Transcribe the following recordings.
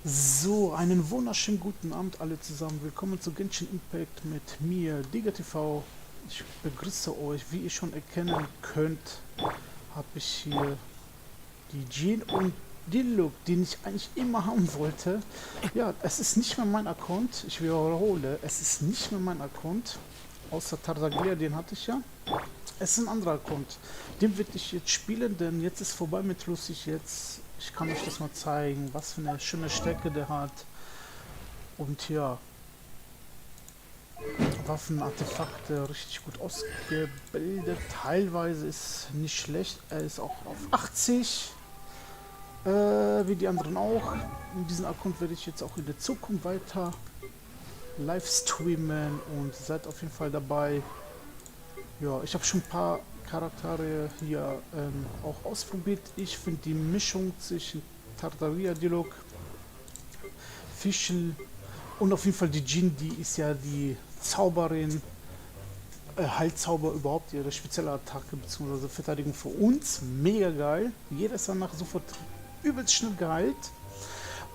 So, einen wunderschönen guten Abend alle zusammen. Willkommen zu Genshin Impact mit mir, TV. Ich begrüße euch. Wie ihr schon erkennen könnt, habe ich hier die Jin und den Look, den ich eigentlich immer haben wollte. Ja, es ist nicht mehr mein Account. Ich wiederhole, es ist nicht mehr mein Account. Außer Tartaglia, den hatte ich ja. Es ist ein anderer Account. Den werde ich jetzt spielen, denn jetzt ist vorbei mit lustig. Jetzt, ich kann euch das mal zeigen, was für eine schöne Stärke der hat. Und ja, Waffen, Artefakte, richtig gut ausgebildet. Teilweise ist nicht schlecht. Er ist auch auf 80. Wie die anderen auch. In diesem Account werde ich jetzt auch in der Zukunft weiter live streamen und seid auf jeden Fall dabei. Ja, ich habe schon ein paar Charaktere hier auch ausprobiert. Ich finde die Mischung zwischen Tartaria Dialog, Fischl und auf jeden Fall die Jin, die ist ja die Zauberin, Heilzauber überhaupt, ihre spezielle Attacke bzw. Verteidigung für uns. Mega geil. Jeder ist danach sofort übelst schnell geheilt.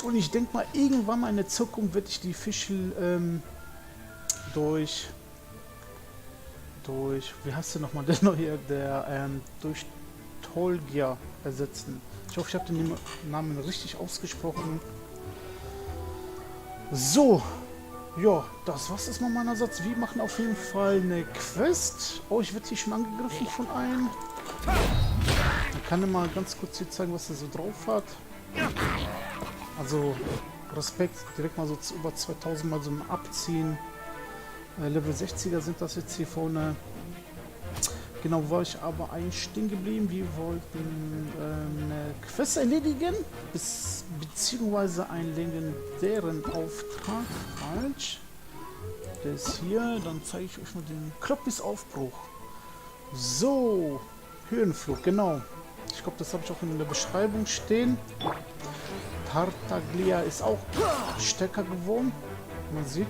Und ich denke mal, irgendwann mal in der Zukunft werde ich die Fischl durch, wie heißt der nochmal, der neue, durch Tolgia ersetzen. Ich hoffe, ich habe den Namen richtig ausgesprochen. So, ja, das war's erstmal meiner Satz. Wir machen auf jeden Fall eine Quest. Oh, ich werde hier schon angegriffen von einem. Ich kann dir mal ganz kurz hier zeigen, was er so drauf hat. Also, Respekt, direkt mal so über 2000 mal so ein Abziehen. Level 60er sind das jetzt hier vorne. Genau, war ich aber eigentlich stehen geblieben. Wir wollten eine Quest erledigen, beziehungsweise einen legendären Auftrag. Falsch. Der ist hier. Dann zeige ich euch mal den Kloppis-Aufbruch. So, Höhenflug, genau. Ich glaube, das habe ich auch in der Beschreibung stehen. Tartaglia ist auch stärker geworden. Man sieht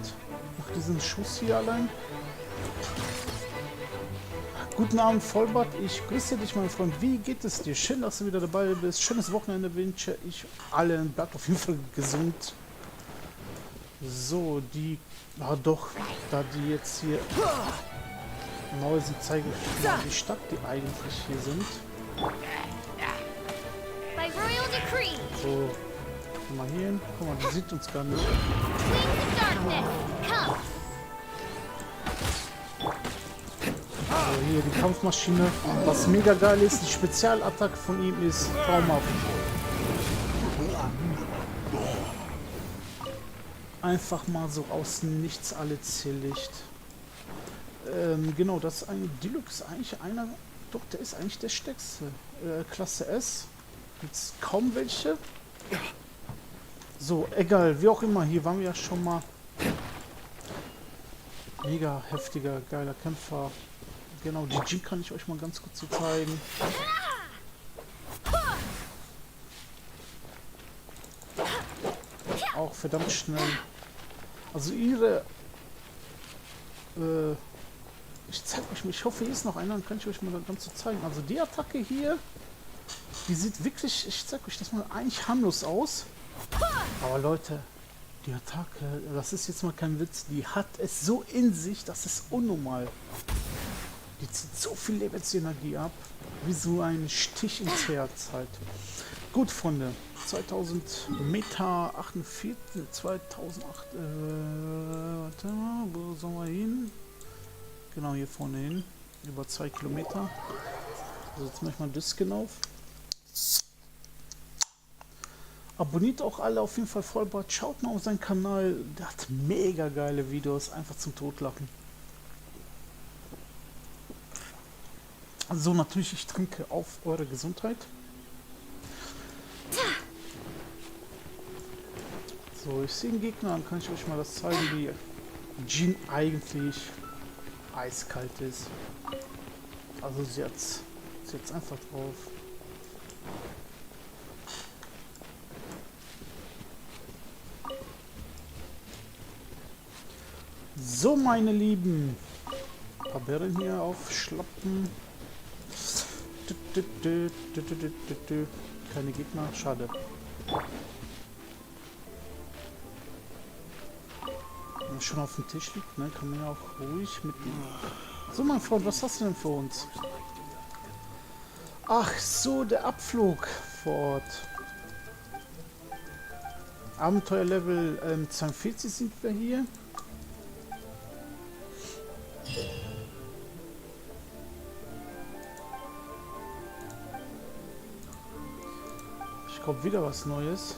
nach diesem Schuss hier allein. Guten Abend, Vollbart. Ich grüße dich, mein Freund. Wie geht es dir? Schön, dass du wieder dabei bist. Schönes Wochenende wünsche ich allen. Bleibt auf jeden Fall gesund. So, die... Ah doch, da die jetzt hier neu sind, zeige ich mal die Stadt, die eigentlich hier sind. So, guck mal hier hin. Guck mal, die sieht uns gar nicht. So, hier die Kampfmaschine. Was mega geil ist, die Spezialattacke von ihm ist traumhaft. Einfach mal so aus nichts alle Zierlicht. Genau, das ist ein Deluxe, eigentlich einer. Doch, der ist eigentlich der stärkste. Klasse S. Gibt's kaum welche. So, egal, wie auch immer, hier waren wir ja schon mal. Mega heftiger, geiler Kämpfer. Genau, die Jin kann ich euch mal ganz kurz so zeigen. Auch verdammt schnell. Also ihre... ich zeige euch mal, ich hoffe, hier ist noch einer, dann kann ich euch mal ganz so zeigen. Also die Attacke hier, die sieht wirklich, ich zeige euch das mal, eigentlich harmlos aus. Aber Leute, die Attacke, das ist jetzt mal kein Witz, die hat es so in sich, das ist unnormal. Die zieht so viel Lebensenergie ab, wie so ein Stich ins Herz halt. Gut, Freunde, 2000 Meter, 48, 2008, warte mal, wo sollen wir hin? Genau, hier vorne hin, über 2 Kilometer. Also jetzt mache ich mal das genau. Abonniert auch alle auf jeden Fall Vollbart. Schaut mal auf seinen Kanal. Der hat mega geile Videos. Einfach zum Totlachen. Also natürlich, ich trinke auf eure Gesundheit. So, ich sehe einen Gegner. Dann kann ich euch mal das zeigen, wie Jin eigentlich eiskalt ist. Also sie hat's einfach drauf. So, meine Lieben. Ein paar Bären hier aufschlappen. Keine Gegner, schade. schon auf dem Tisch liegt, ne, kann man ja auch ruhig mitnehmen. So, mein Freund, was hast du denn für uns? Ach so, der Abflug vor Ort. Abenteuerlevel 42 sind wir hier. Ich glaube wieder was Neues.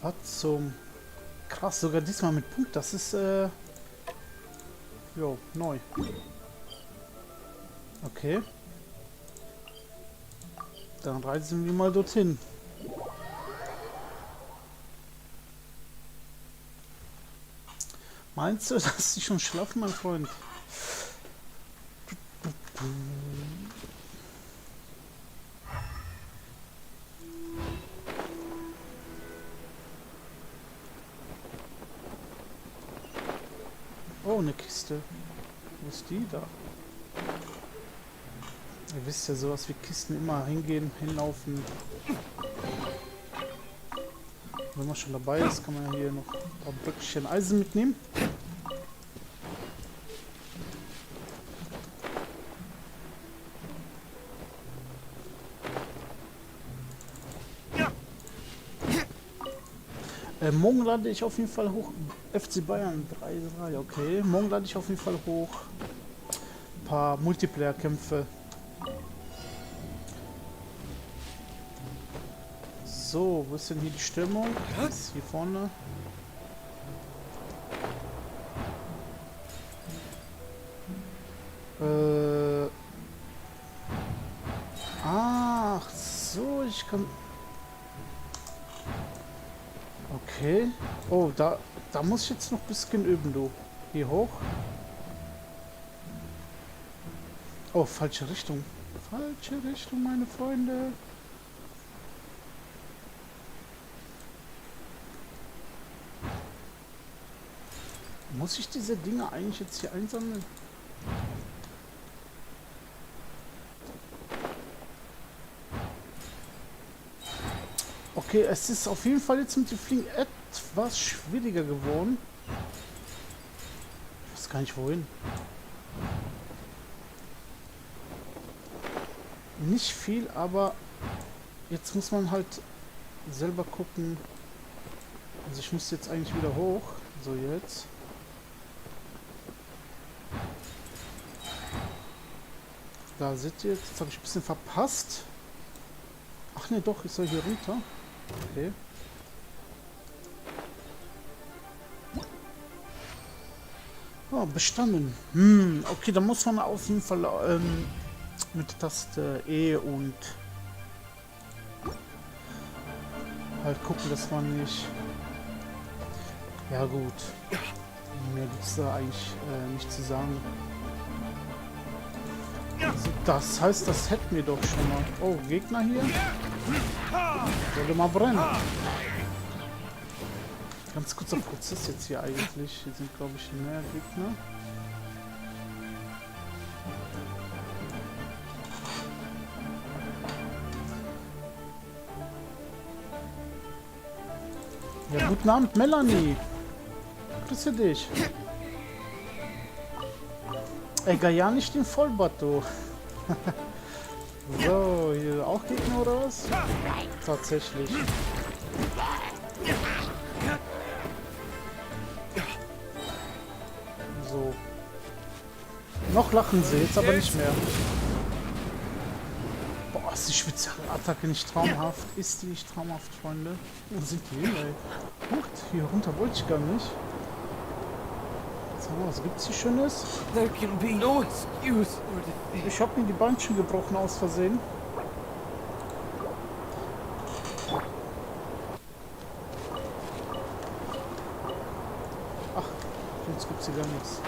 Was zum... Krass, sogar diesmal mit Punkt. Das ist jo, neu. Okay. Dann reisen wir mal dorthin. Meinst du, dass sie schon schlafen, mein Freund? Oh, eine Kiste. Wo ist die da? Ihr wisst ja, sowas wie Kisten immer hingehen, hinlaufen. Wenn man schon dabei ist, kann man ja hier noch ein Blöckchen Eisen mitnehmen. Morgen lade ich auf jeden Fall hoch. FC Bayern 3-3, okay. Morgen lade ich auf jeden Fall hoch. Ein paar Multiplayer-Kämpfe. So, wo ist denn hier die Stimmung? Das ist hier vorne. Ach so, ich kann... Okay. Oh, da muss ich jetzt noch ein bisschen üben, du. Hier hoch. Oh, falsche Richtung. Falsche Richtung, meine Freunde. Muss ich diese Dinge eigentlich jetzt hier einsammeln? Okay, es ist auf jeden Fall jetzt mit dem Fliegen etwas schwieriger geworden. Ich weiß gar nicht wohin. Nicht viel, aber jetzt muss man halt selber gucken. Also ich muss jetzt eigentlich wieder hoch. So, jetzt. Da seht ihr, jetzt habe ich ein bisschen verpasst. Ach ne, doch, ich soll hier runter. Okay. Oh, bestanden. Okay, da muss man auf jeden Fall mit der Taste E und halt gucken, dass man nicht... Ja gut. Mehr gibt es da eigentlich nicht zu sagen. Also das heißt, das hätten wir doch schon mal. Oh, Gegner hier? Sollte mal brennen. Ganz kurzer Prozess jetzt hier eigentlich. Hier sind, glaube ich, mehr Gegner. Ja, guten Abend, Melanie. Grüße dich. Ey, ja nicht den Vollbart, du. So, hier auch Gegner oder was? Tatsächlich. So. Noch lachen sie, jetzt aber nicht mehr. Boah, ist die Spezialattacke nicht traumhaft? Ist die nicht traumhaft, Freunde? Wo sind die hin, ey? Gut, hier runter wollte ich gar nicht. So, was gibt's hier Schönes? Ich hab mir die Beinchen gebrochen aus Versehen. Ach, sonst gibt's hier gar nichts.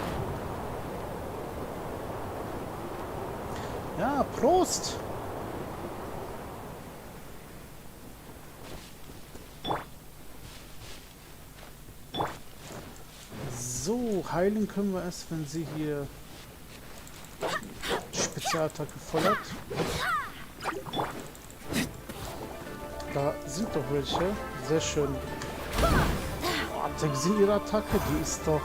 Ja, Prost! So, heilen können wir erst, wenn sie hier die Spezialattacke voll hat. Da sind doch welche. Sehr schön. Oh, habt ihr gesehen, ihre Attacke? Die ist doch...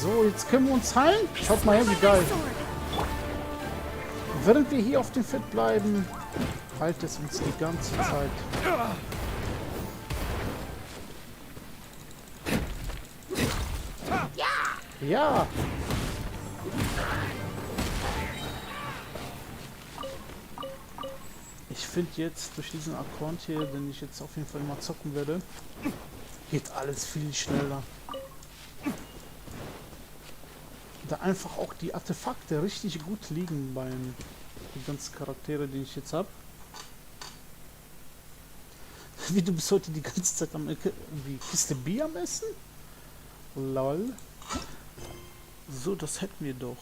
So, jetzt können wir uns heilen. Schaut mal her, wie geil. Während wir hier auf dem Feld bleiben, heilt es uns die ganze Zeit. Ja! Ich finde jetzt durch diesen Account hier, den ich jetzt auf jeden Fall mal zocken werde, geht alles viel schneller. Da einfach auch die Artefakte richtig gut liegen bei den ganzen Charaktere, die ich jetzt habe. Wie du bist heute die ganze Zeit am die Kiste Bier am Essen? Lol. So, das hätten wir doch.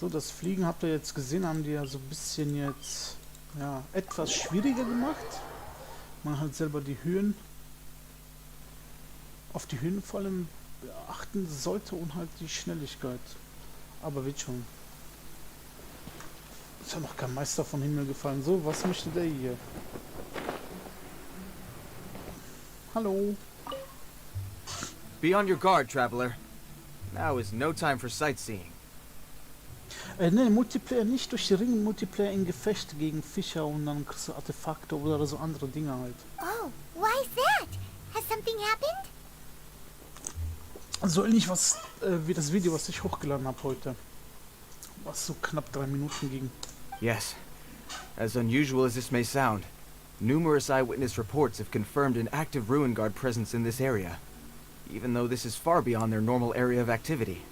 So, das Fliegen habt ihr jetzt gesehen, haben die ja so ein bisschen jetzt ja etwas schwieriger gemacht. Man halt selber die Höhen auf die Höhen vor allem beachten sollte und halt die Schnelligkeit. Aber wird schon. Ist ja noch kein Meister vom Himmel gefallen. So, was möchte der hier? Hallo. Be on your guard, traveler. Now is no time for sightseeing. Ne, Multiplayer nicht durch die Ringe, Multiplayer in Gefecht gegen Fischer und dann kriegst du Artefakte oder so andere Dinge halt. Oh, why is that? Has something happened? So ähnlich was wie das Video, was ich hochgeladen habe heute. Was so knapp 3 Minuten ging. Yes. As unusual as this may sound, numerous eyewitness reports have confirmed an active Ruin Guard presence in this area, even though this is far beyond their normal area of activity.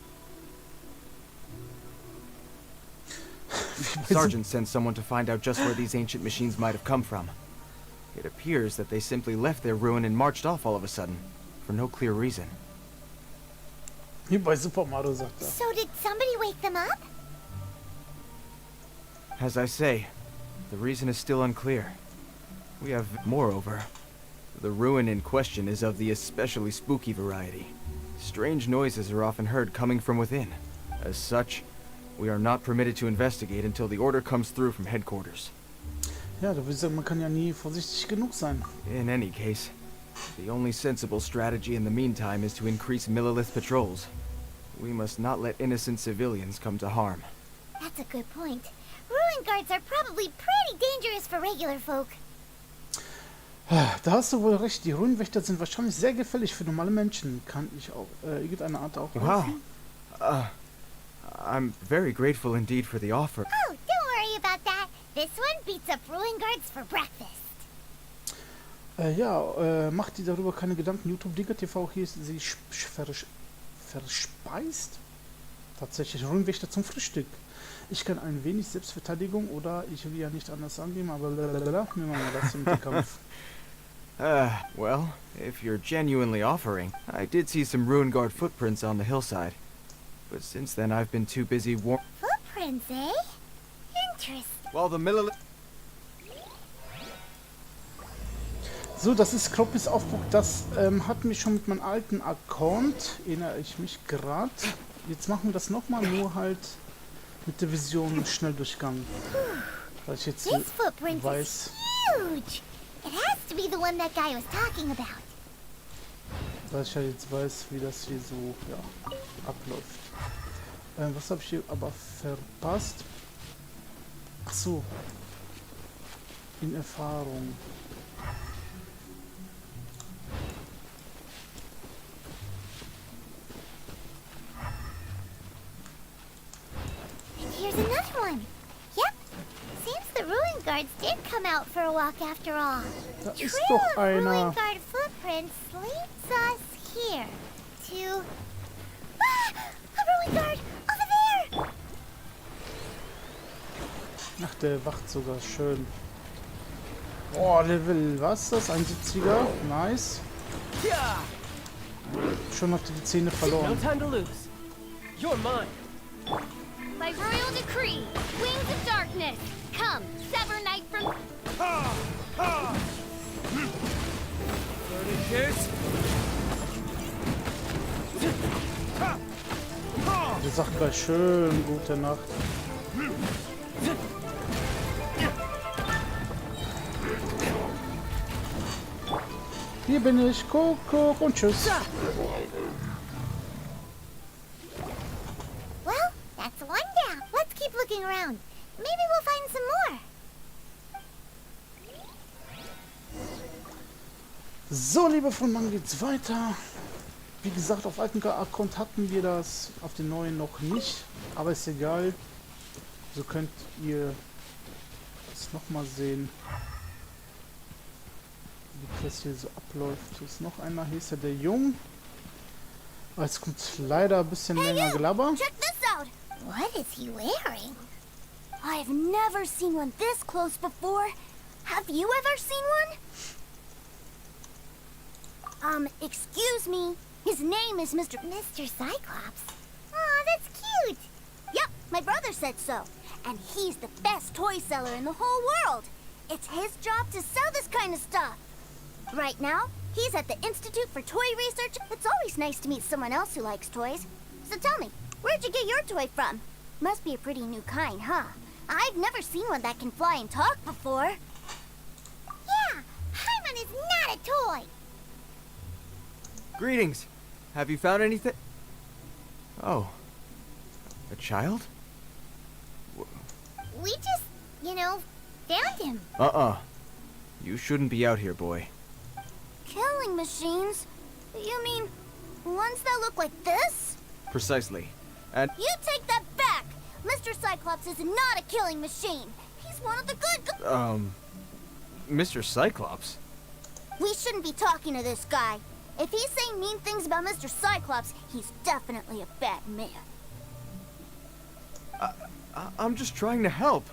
Sergeant sent someone to find out just where these ancient machines might have come from. It appears that they simply left their ruin and marched off all of a sudden, for no clear reason. Wie bei Super Mario sagt er. So did somebody wake them up? As I say, the reason is still unclear. We have, moreover, the ruin in question is of the especially spooky variety. Strange noises are often heard coming from within. As such, we are not permitted to investigate until the order comes through from headquarters. Ja, da würde ich sagen, man kann ja nie vorsichtig genug sein. In any case, the only sensible strategy in the meantime is to increase Millilith patrols. We must not let innocent civilians come to harm. That's a good point. Ruin guards are probably pretty dangerous for regular folk. Da hast du wohl recht, die Ruinenwächter sind wahrscheinlich sehr gefährlich für normale Menschen. Kann ich auch irgendeine Art auch helfen? Wow. I'm very grateful indeed for the offer. Oh, don't worry about that. This one beats up ruin guards for breakfast. Ja, macht dir darüber keine Gedanken. YouTube TV hier ist sie verspeist. Tatsächlich Ruinenwächter zum Frühstück. Ich kann ein wenig Selbstverteidigung oder ich will ja nicht anders angeben, aber lalalala, wir machen das mit dem Kampf. Well, if you're genuinely offering, I did see some Ruin Guard footprints on the hillside. But since then I've been too busy Footprints, eh? Interesting. While the Millilith... So, das ist Kroppis Aufbruch. Das hatten wir schon mit meinem alten Account. Erinnere ich mich gerade. Jetzt machen wir das nochmal, nur halt mit der Vision Schnelldurchgang. Weil ich jetzt This footprint weiß. is huge. It has to be the one that guy was talking about. Weil ich ja jetzt weiß, wie das hier so ja, abläuft. Was habe ich hier aber verpasst? Ach so. In Erfahrung. And here's another one. Yep. Seems the ruin guards did come out for a walk after all. Da ist Trail doch of einer. ruin guard footprints leads us here to... Ah! A ruin guard! Over there! Ach, der wacht sogar schön. Oh, Level, was ist das? 71er? Nice. Schon noch die Zähne No verloren. time to lose. You're mine. By royal decree, wings of darkness, come, sever night from... Burning kids. sagt gleich schön gute Nacht. Hier bin ich, Kuckuck und tschüss. Well, that's one down. Let's keep looking around. Maybe we'll find some more. So, liebe Freunde, dann geht's weiter. Wie gesagt, auf alten Account hatten wir das, auf den neuen noch nicht. Aber ist egal. So könnt ihr es nochmal sehen, wie das hier so abläuft. Hier ist noch einer, hier ist ja der Jung. Jetzt kommt leider ein bisschen länger Gelabber. Check this out. What is he wearing? I've never seen one this close before. Have you ever seen one? Excuse me. His name is Mr. Cyclops. Aw, that's cute. Yep, my brother said so. And he's the best toy seller in the whole world. It's his job to sell this kind of stuff. Right now, he's at the Institute for Toy Research. It's always nice to meet someone else who likes toys. So tell me, where'd you get your toy from? Must be a pretty new kind, huh? I've never seen one that can fly and talk before. Yeah, Hyman is not a toy. Greetings. Have you found anything? Oh. A child? We just, found him. You shouldn't be out here, boy. Killing machines? You mean ones that look like this? Precisely. And You take that back! Mr. Cyclops is not a killing machine. He's one of the good Mr. Cyclops? We shouldn't be talking to this guy. If he's saying mean things about Mr. Cyclops, he's definitely a bad man. I'm just trying to help.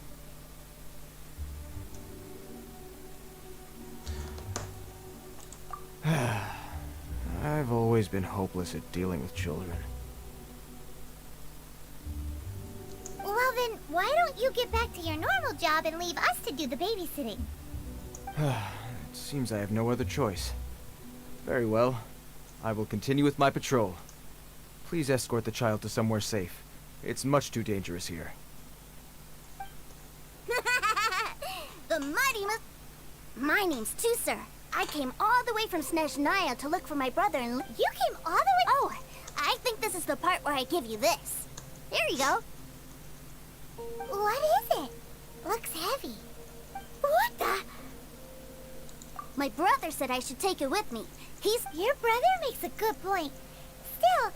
I've always been hopeless at dealing with children. Well then, why don't you get back to your normal job and leave us to do the babysitting? It seems I have no other choice. Very well. I will continue with my patrol. Please escort the child to somewhere safe. It's much too dangerous here. The mighty My name's too, sir. I came all the way from Snezhnaya to look for my brother and... You came all the way... Oh, I think this is the part where I give you this. There you go. What is it? Looks heavy. What the... My brother said I should take it with me. Your brother makes a good point. Still,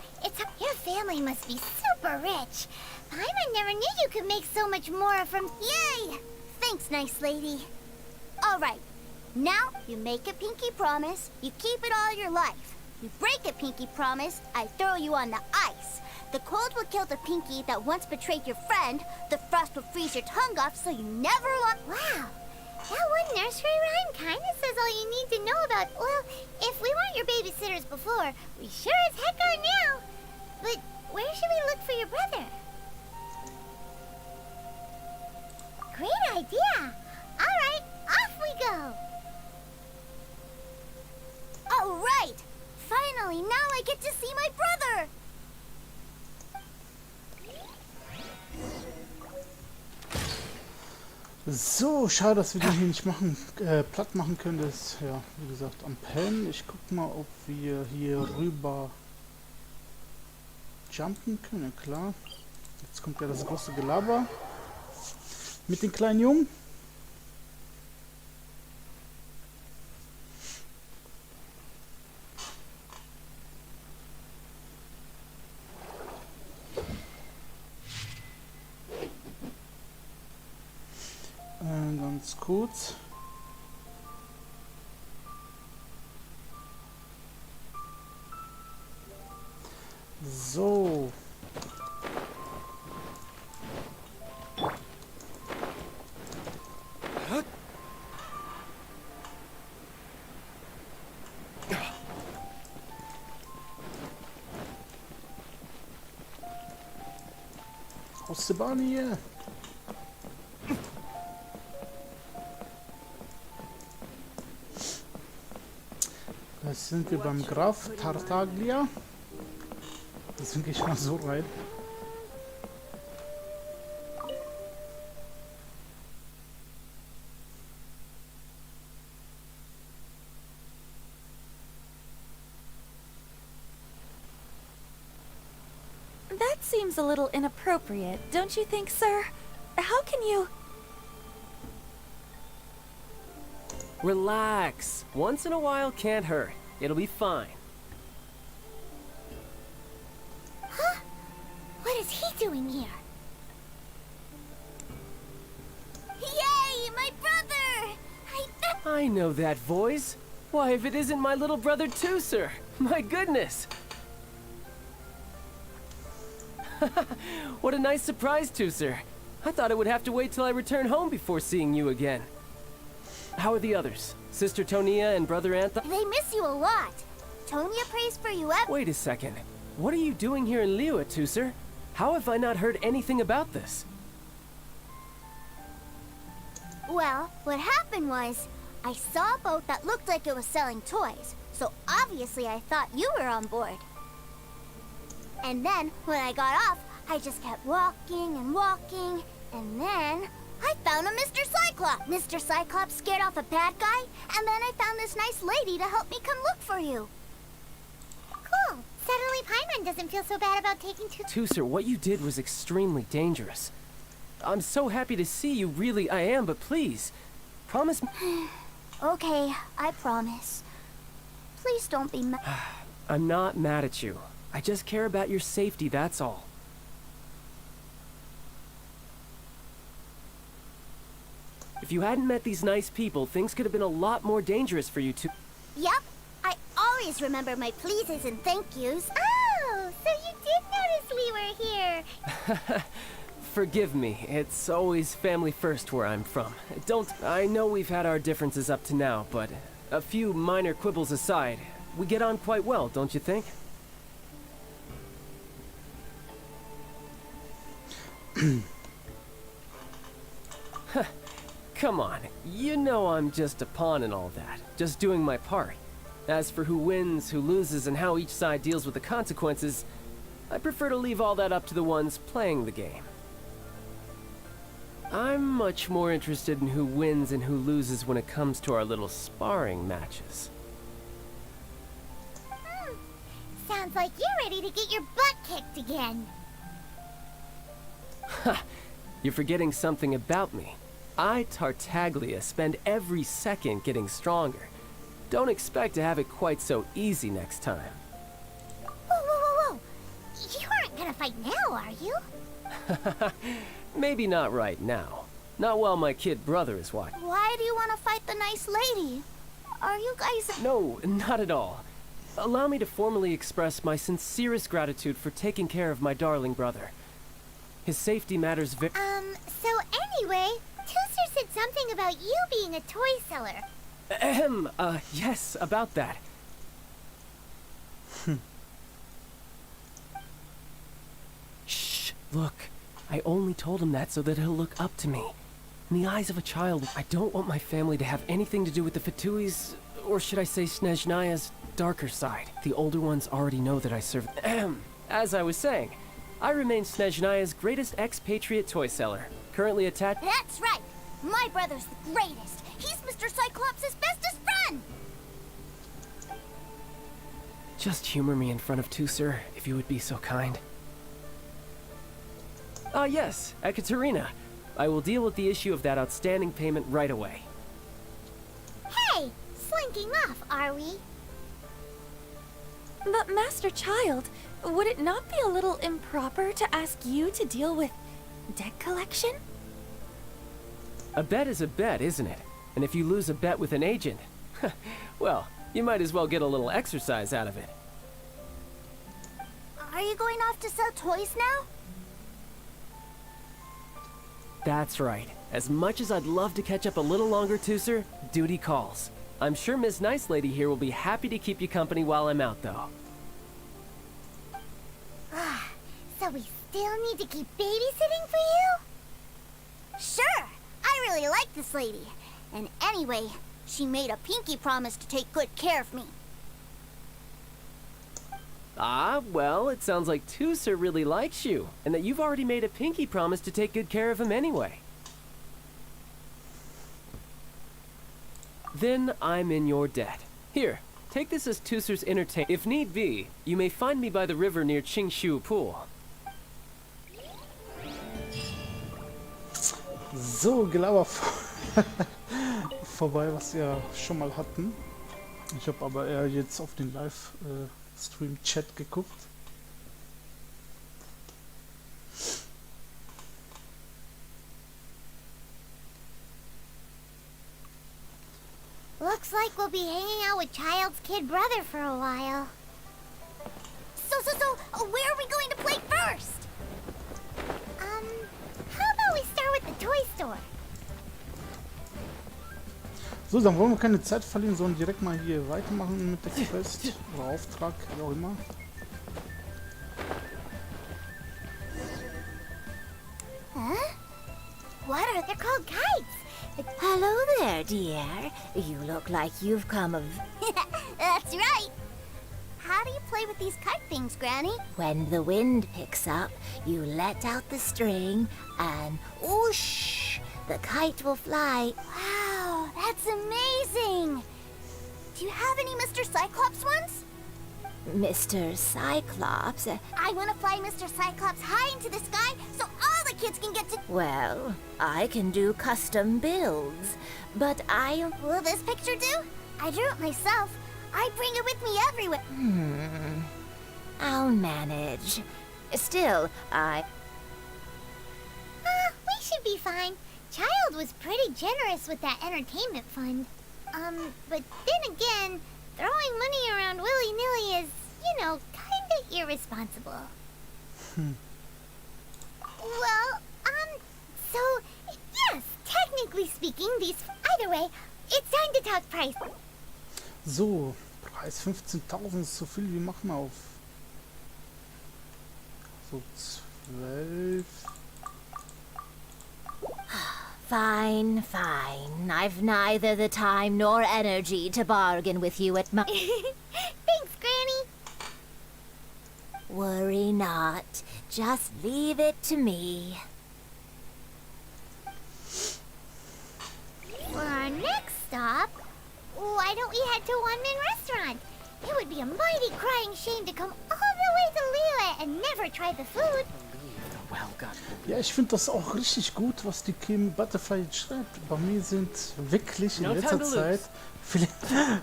your family must be super rich. Paimon never knew you could make so much more from... Yay! Thanks, nice lady. All right. Now, you make a pinky promise, you keep it all your life. You break a pinky promise, I throw you on the ice. The cold will kill the pinky that once betrayed your friend. The frost will freeze your tongue off so you never Wow. That one nursery rhyme kind of says all you need to know about... Well, if we weren't your babysitters before, we sure as heck are now. But where should we look for your brother? Great idea. All right, off we go. All right! Finally, now I get to see my brother! So, schade, dass wir den hier nicht platt machen können. Das ist, ja, wie gesagt, am Pen. Ich guck mal, ob wir hier rüber jumpen können. Klar. Jetzt kommt ja das große Gelaber mit den kleinen Jungen. Ganz kurz. So. Aus der Bahn hier. Jetzt sind wir beim Graf Tartaglia. Deswegen gehe ich mal so rein. seems a little inappropriate, don't you think, sir? How can you... Relax. Once in a while can't hurt. It'll be fine. Huh? What is he doing here? Yay, my brother! I know that voice. Why, if it isn't my little brother too, sir. My goodness. What a nice surprise, too, sir. I thought I would have to wait till I return home before seeing you again. How are the others? Sister Tonia and Brother Anthem? They miss you a lot. Tonya prays for you every... Wait a second. What are you doing here in Liyue, too, sir? How have I not heard anything about this? Well, what happened was, I saw a boat that looked like it was selling toys, so obviously I thought you were on board. And then, when I got off, I just kept walking and walking, and then I found a Mr. Cyclops. Mr. Cyclops scared off a bad guy, and then I found this nice lady to help me come look for you. Cool. Suddenly Paimon doesn't feel so bad about taking two... Too, sir, what you did was extremely dangerous. I'm so happy to see you, really I am, but please, promise me... Okay, I promise. Please don't be mad. I'm not mad at you. I just care about your safety, that's all. If you hadn't met these nice people, things could have been a lot more dangerous for you two. Yep, I always remember my pleases and thank yous. Oh, so you did notice we were here. Forgive me, it's always family first where I'm from. I know we've had our differences up to now, but a few minor quibbles aside, we get on quite well, don't you think? Come on, you know I'm just a pawn and all that, just doing my part. As for who wins, who loses, and how each side deals with the consequences, I prefer to leave all that up to the ones playing the game. I'm much more interested in who wins and who loses when it comes to our little sparring matches. Sounds like you're ready to get your butt kicked again. Ha! You're forgetting something about me. I, Tartaglia, spend every second getting stronger. Don't expect to have it quite so easy next time. Whoa, whoa, whoa, whoa! You aren't gonna fight now, are you? Maybe not right now. Not while my kid brother is watching. Why do you want to fight the nice lady? Are you guys... No, not at all. Allow me to formally express my sincerest gratitude for taking care of my darling brother. His safety matters So anyway, Tooster said something about you being a toy seller. Yes, about that. Shh, look. I only told him that so that he'll look up to me. In the eyes of a child, I don't want my family to have anything to do with the Fatui's, or should I say Snezhnaya's, darker side. The older ones already know that I serve... As I was saying, I remain Snezhnaya's greatest expatriate toy seller, currently attached... That's right! My brother's the greatest! He's Mr. Cyclops' bestest friend! Just humor me in front of Tooser, if you would be so kind. Ah, yes, Ekaterina. I will deal with the issue of that outstanding payment right away. Hey! Slinking off, are we? But Master Child, would it not be a little improper to ask you to deal with debt collection? A bet is a bet, isn't it? And if you lose a bet with an agent, well, you might as well get a little exercise out of it. Are you going off to sell toys now? That's right. As much as I'd love to catch up a little longer, Tooser, duty calls. I'm sure Miss Nice Lady here will be happy to keep you company while I'm out, though. So we still need to keep babysitting for you? Sure! I really like this lady. And anyway, she made a pinky promise to take good care of me. Ah, well, it sounds like Tooser really likes you, and that you've already made a pinky promise to take good care of him anyway. Then I'm in your debt. Here, take this as Tooser's entertainment. If need be, you may find me by the river near Qingshu Pool. So, Gelaber vorbei, was wir schon mal hatten. Ich habe aber eher jetzt auf den Live-Stream-Chat geguckt. Looks like we'll be hanging out with Child's kid brother for a while. So, where are we going to play first? How about we start with the toy store? So, dann wollen wir keine Zeit verlieren, sondern direkt mal hier weitermachen mit der Quest oder Auftrag, wie auch immer. Huh? What are they called? Kites. Hello there, dear. You look like you've come of... That's right. How do you play with these kite things, Granny? When the wind picks up, you let out the string and whoosh, the kite will fly. Wow, that's amazing. Do you have any Mr. Cyclops ones? Mr. Cyclops, I want to fly Mr. Cyclops high into the sky so all the kids can get to... well, I can do custom builds, but Will this picture do? I drew it myself. I bring it with me everywhere. I'll manage. Still, We should be fine. Child was pretty generous with that entertainment fund. But then again, throwing money around willy-nilly is, kinda irresponsible. Well, so, yes, technically speaking, either way, it's time to talk price. So, Preis 15.000 ist so viel, wie machen wir auf? So 12. fine. I've neither the time nor energy to bargain with you at my... Thanks, Granny. Worry not. Just leave it to me. For our next stop, why don't we head to One Man Restaurant? It would be a mighty crying shame to come all the way to Lila and never try the food. Ja, ich finde das auch richtig gut, was die Kim Butterfly jetzt schreibt. Bei mir sind wirklich in letzter Zeit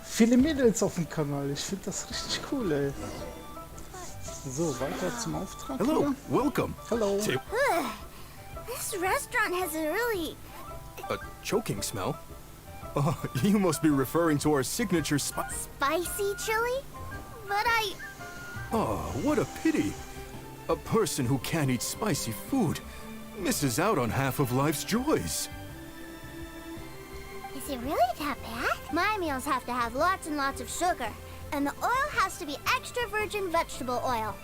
viele Mädels auf dem Kanal. Ich finde das richtig cool, ey. So, weiter zum Auftrag. Hello, Oder? welcome. Hello. This restaurant has a really... A choking smell? Oh, you must be referring to our signature spicy chili? But Oh, what a pity. A person who can't eat spicy food misses out on half of life's joys. Is it really that bad? My meals have to have lots and lots of sugar. And the oil has to be extra virgin vegetable oil.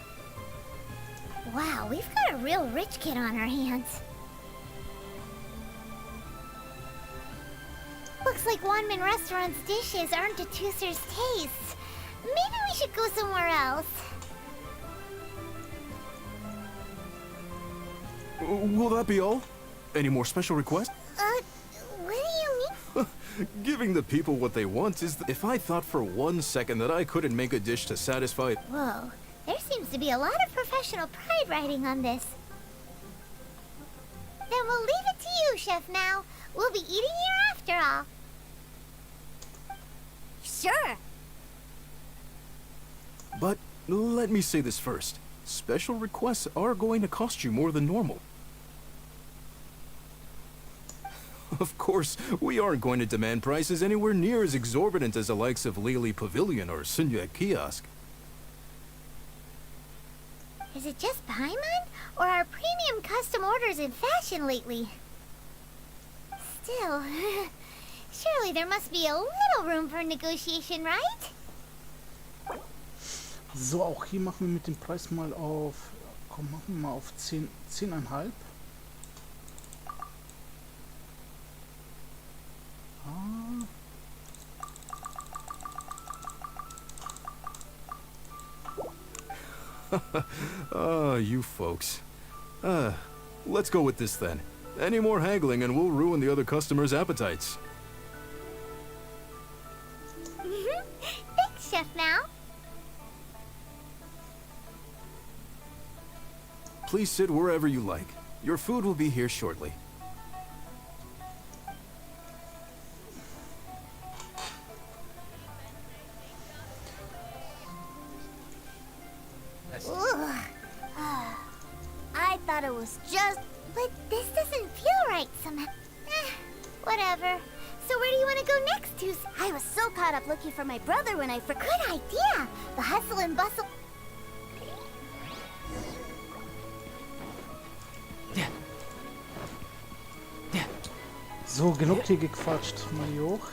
Wow, we've got a real rich kid on our hands. Looks like One Man Restaurant's dishes aren't to Tooser's tastes. Maybe we should go somewhere else. Will that be all? Any more special requests? What do you mean? Giving the people what they want is... If I thought for 1 second that I couldn't make a dish to satisfy... Whoa, there seems to be a lot of professional pride riding on this. Then we'll leave it to you, Chef Mao. We'll be eating here after all. sure. But let me say this first. Special requests are going to cost you more than normal. Of course, we aren't going to demand prices anywhere near as exorbitant as the likes of Lily Pavilion or Sunya Kiosk. Is it just Paimon, or are premium custom orders in fashion lately? Still, surely there must be a little room for negotiation, right? So, auch hier machen wir mit dem Preis mal auf, komm, machen wir mal auf 10,5. You folks. Let's go with this then. Any more haggling and we'll ruin the other customers' appetites. Thanks, Chef Mao. Please sit wherever you like. Your food will be here shortly. Whatever. So where do you want to go next, Toos? I was so caught up looking for my brother when I forgot. Good idea. The hustle and bustle. So, genug hier gequatscht. Mal hier hoch.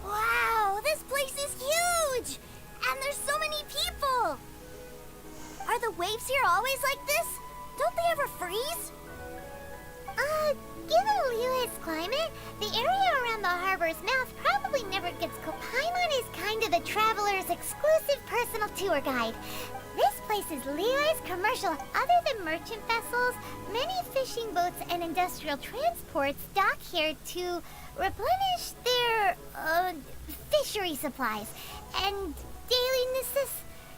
Wow, this place is huge! And there's so many people! Are the waves here always like this? Don't they ever freeze? Given Liyue's climate, the area around the harbor's mouth probably never gets cold. Paimon is kind of the traveler's exclusive personal tour guide. This place is Liyue's commercial. Other than merchant vessels, many fishing boats and industrial transports dock here to replenish their, fishery supplies and daily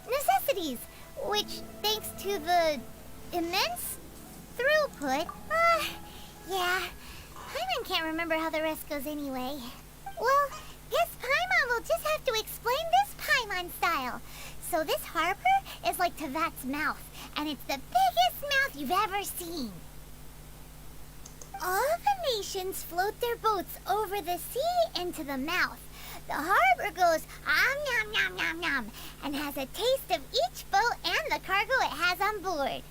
necessities, which, thanks to the immense throughput, yeah, Paimon can't remember how the rest goes anyway. Well, guess Paimon will just have to explain this Paimon style. So this harbor is like Tevat's mouth, and it's the biggest mouth you've ever seen. All the nations float their boats over the sea into the mouth. The harbor goes nom nom nom nom and has a taste of each boat and the cargo it has on board.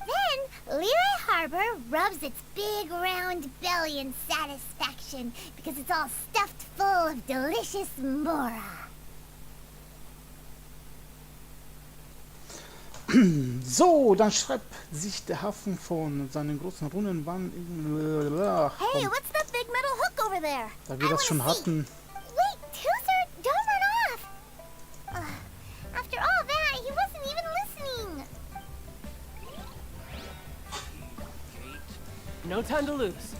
Then, Liyue Harbor rubs its big round belly in satisfaction because it's all stuffed full of delicious mora. So, dann schreibt sich der Hafen von seinen großen Runen wann. Hey, what's that big metal hook over there? Da wir das schon hatten. Wait, Tooser, don't run off! After all that, he wasn't even listening. No time to lose.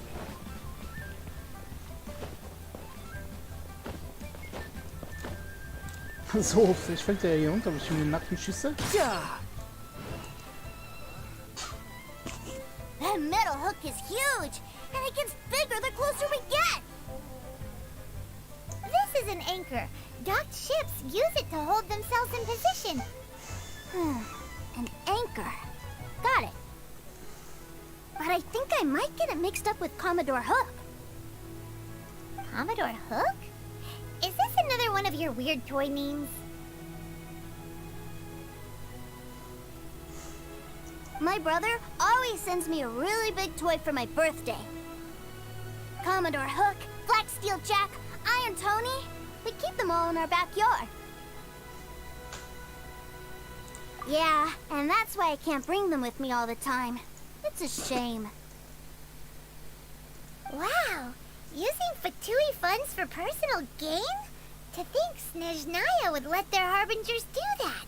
So, vielleicht fällt der hier runter, wenn ich ihm den Nacken schieße. Ja. That metal hook is huge, and it gets bigger the closer we get. This is an anchor. Docked ships use it to hold themselves in position. An anchor. Got it. But I think I might get it mixed up with Commodore Hook. Commodore Hook? Is this another one of your weird toy memes? My brother always sends me a really big toy for my birthday. Commodore Hook, Black Steel Jack, Iron Tony. We keep them all in our backyard. Yeah, and that's why I can't bring them with me all the time. It's a shame. Wow! Using Fatui funds for personal gain? To think Snezhnaya would let their harbingers do that.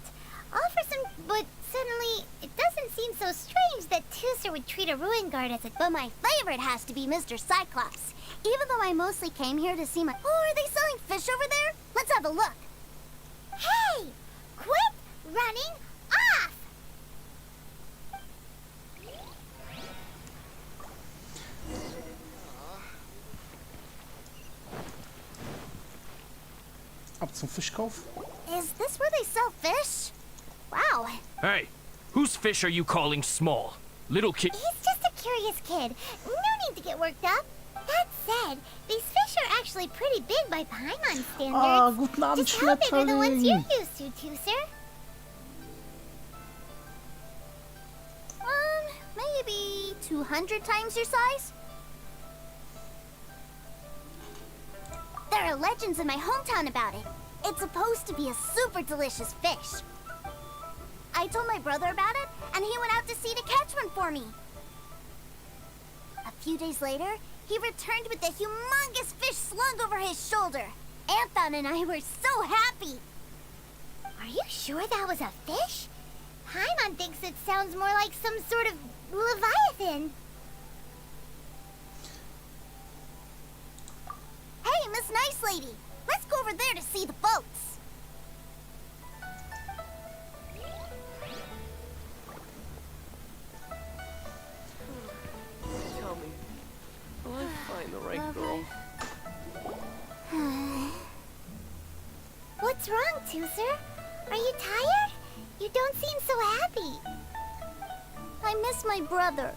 All for some... But suddenly, it doesn't seem so strange that Tooser would treat a ruin guard as a... But my favorite has to be Mr. Cyclops. Even though I mostly came here to see my... Oh, are they selling fish over there? Let's have a look. Hey! Quit running off! Ab zum Fischkauf. Is this where they sell fish? Wow. Hey, whose fish are you calling small? Little kid. He's just a curious kid. No need to get worked up. That said, these fish are actually pretty big by Paimon standards. Ah, guten Abend, Just how big are the ones Schmetterling. you're used to, Tooser? Maybe 200 times your size? There are legends in my hometown about it. It's supposed to be a super delicious fish. I told my brother about it, and he went out to sea to catch one for me. A few days later, he returned with a humongous fish slung over his shoulder. Anthon and I were so happy. Are you sure that was a fish? Paimon thinks it sounds more like some sort of leviathan. Hey, Miss Nice Lady, let's go over there to see the boats. Tell me, will I find the right girl? What's wrong, Tooser? Are you tired? You don't seem so happy. I miss my brother.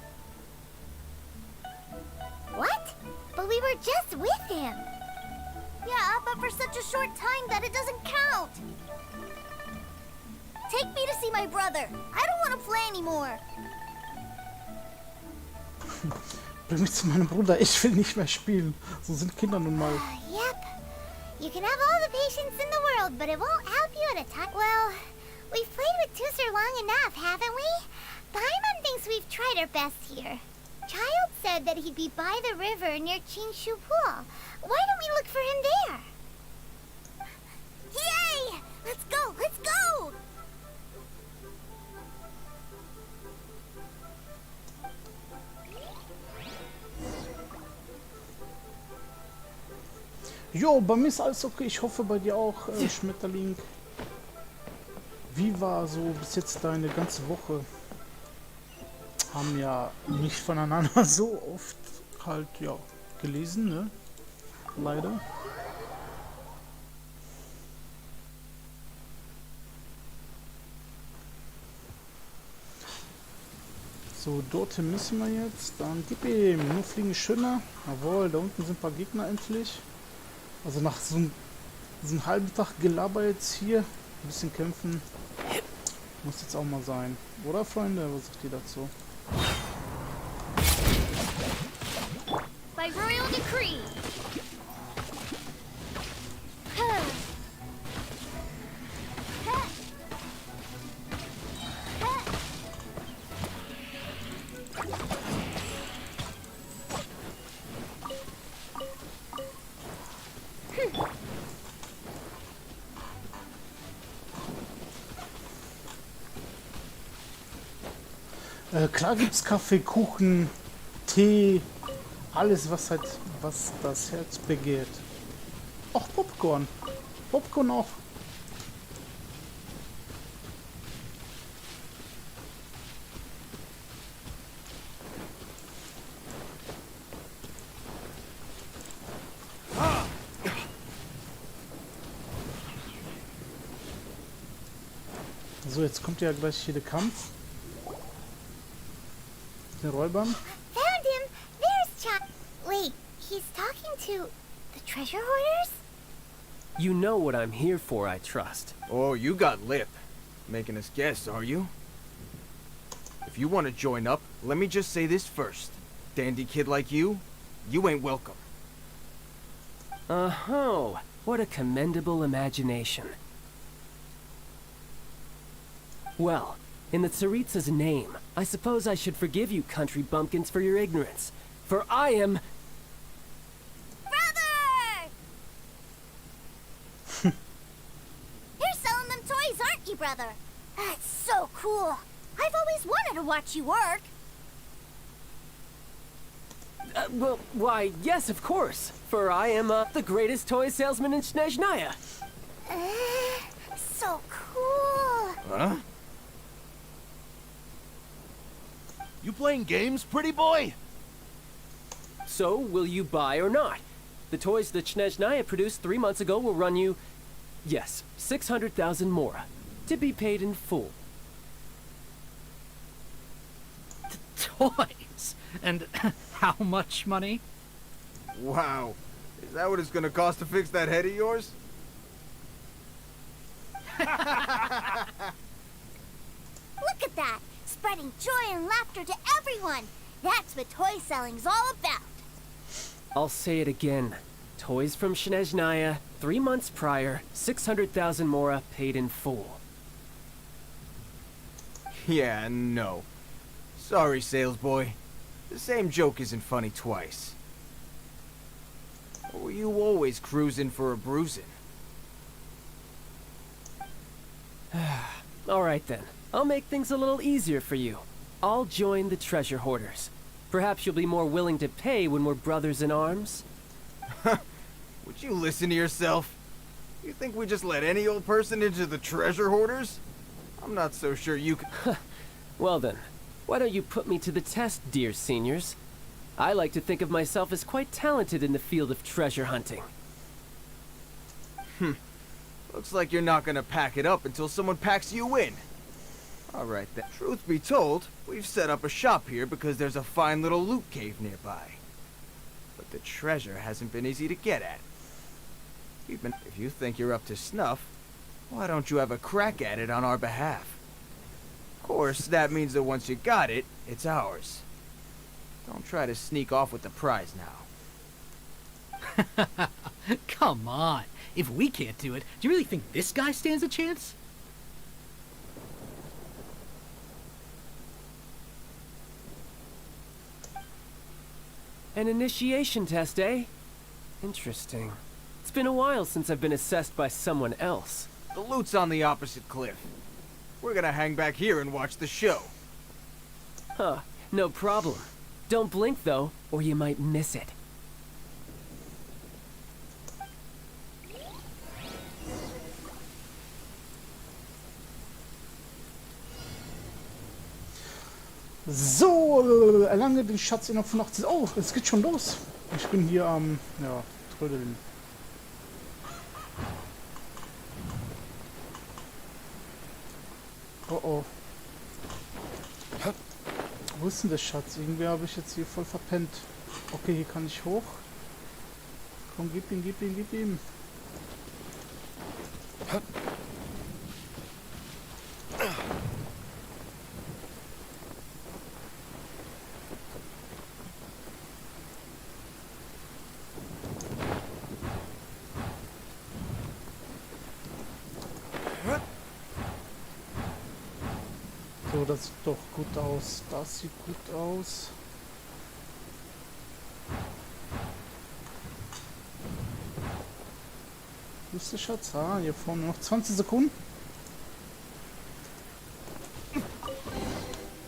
What? But we were just with him. Yeah, but for such a short time that it doesn't count. Take me to see my brother. I don't want to play anymore. Bring mich zu meinem Bruder, ich will nicht mehr spielen. So sind Kinder nun mal. Yep. You can have all the patience in the world, but it won't help you at a time. Well, we've played with Tooser long enough, haven't we? Paimon thinks we've tried our best here. Child said that he'd be by the river near Chingshu Pool. Why don't we look for him there? Yay! Let's go! Let's go! Jo, bei mir ist alles okay. Ich hoffe bei dir auch, Schmetterling. Wie war so bis jetzt deine ganze Woche? Haben ja nicht voneinander so oft halt, ja, gelesen, ne? Leider. So, dorthin müssen wir jetzt. Dann gib ihm. Nur fliegen ist schöner. Jawohl, da unten sind ein paar Gegner endlich. Also nach so einem halben Tag Gelaber jetzt hier. Ein bisschen kämpfen. Muss jetzt auch mal sein. Oder, Freunde? Was sagt ihr dazu? By royal decree. Klar gibt's Kaffee, Kuchen, Tee, alles was das Herz begehrt. Auch Popcorn. Popcorn auch. So, jetzt kommt ja gleich hier der Kampf. Den Räubern. Found him! There's Child. Wait, he's talking to the treasure hoarders? You know what I'm here for, I trust. Oh, you got lip. Making us guess, are you? If you want to join up, let me just say this first. Dandy kid like you ain't welcome. Oh, what a commendable imagination. Well, in the Tsaritsa's name, I suppose I should forgive you country bumpkins for your ignorance. For I am... Brother! You're selling them toys, aren't you, brother? That's so cool. I've always wanted to watch you work. well, why, yes, of course. For I am, the greatest toy salesman in Snezhnaya. So cool. Huh? You playing games, pretty boy? So, will you buy or not? The toys that Snezhnaya produced 3 months ago will run you, yes, 600,000 mora, to be paid in full. Toys? And how much money? Wow. Is that what it's gonna cost to fix that head of yours? Look at that! Spreading joy and laughter to everyone! That's what toy selling's all about! I'll say it again. Toys from Snezhnaya, 3 months prior, 600,000 mora paid in full. Yeah, no. Sorry, sales boy. The same joke isn't funny twice. Or were you always cruising for a bruising? Alright then. I'll make things a little easier for you. I'll join the treasure hoarders. Perhaps you'll be more willing to pay when we're brothers in arms? Would you listen to yourself? You think we just let any old person into the treasure hoarders? I'm not so sure you can... Well then, why don't you put me to the test, dear seniors? I like to think of myself as quite talented in the field of treasure hunting. Looks like you're not gonna pack it up until someone packs you in. Alright then. Truth be told, we've set up a shop here because there's a fine little loot cave nearby. But the treasure hasn't been easy to get at. Even if you think you're up to snuff, why don't you have a crack at it on our behalf? Of course, that means that once you got it, it's ours. Don't try to sneak off with the prize now. Come on. If we can't do it, do you really think this guy stands a chance? An initiation test, eh? Interesting. It's been a while since I've been assessed by someone else. The loot's on the opposite cliff. We're gonna hang back here and watch the show. Huh, no problem. Don't blink though, or you might miss it. So, erlange den Schatz innerhalb von 18... Oh, es geht schon los. Ich bin hier am... ja, trödeln. Oh oh. Wo ist denn der Schatz? Irgendwie habe ich jetzt hier voll verpennt. Okay, hier kann ich hoch. Komm, gib ihm, gib ihm, gib ihm. So, das sieht doch gut aus. Das sieht gut aus. Wo ist der Schatz? Ah, hier vorne noch 20 Sekunden.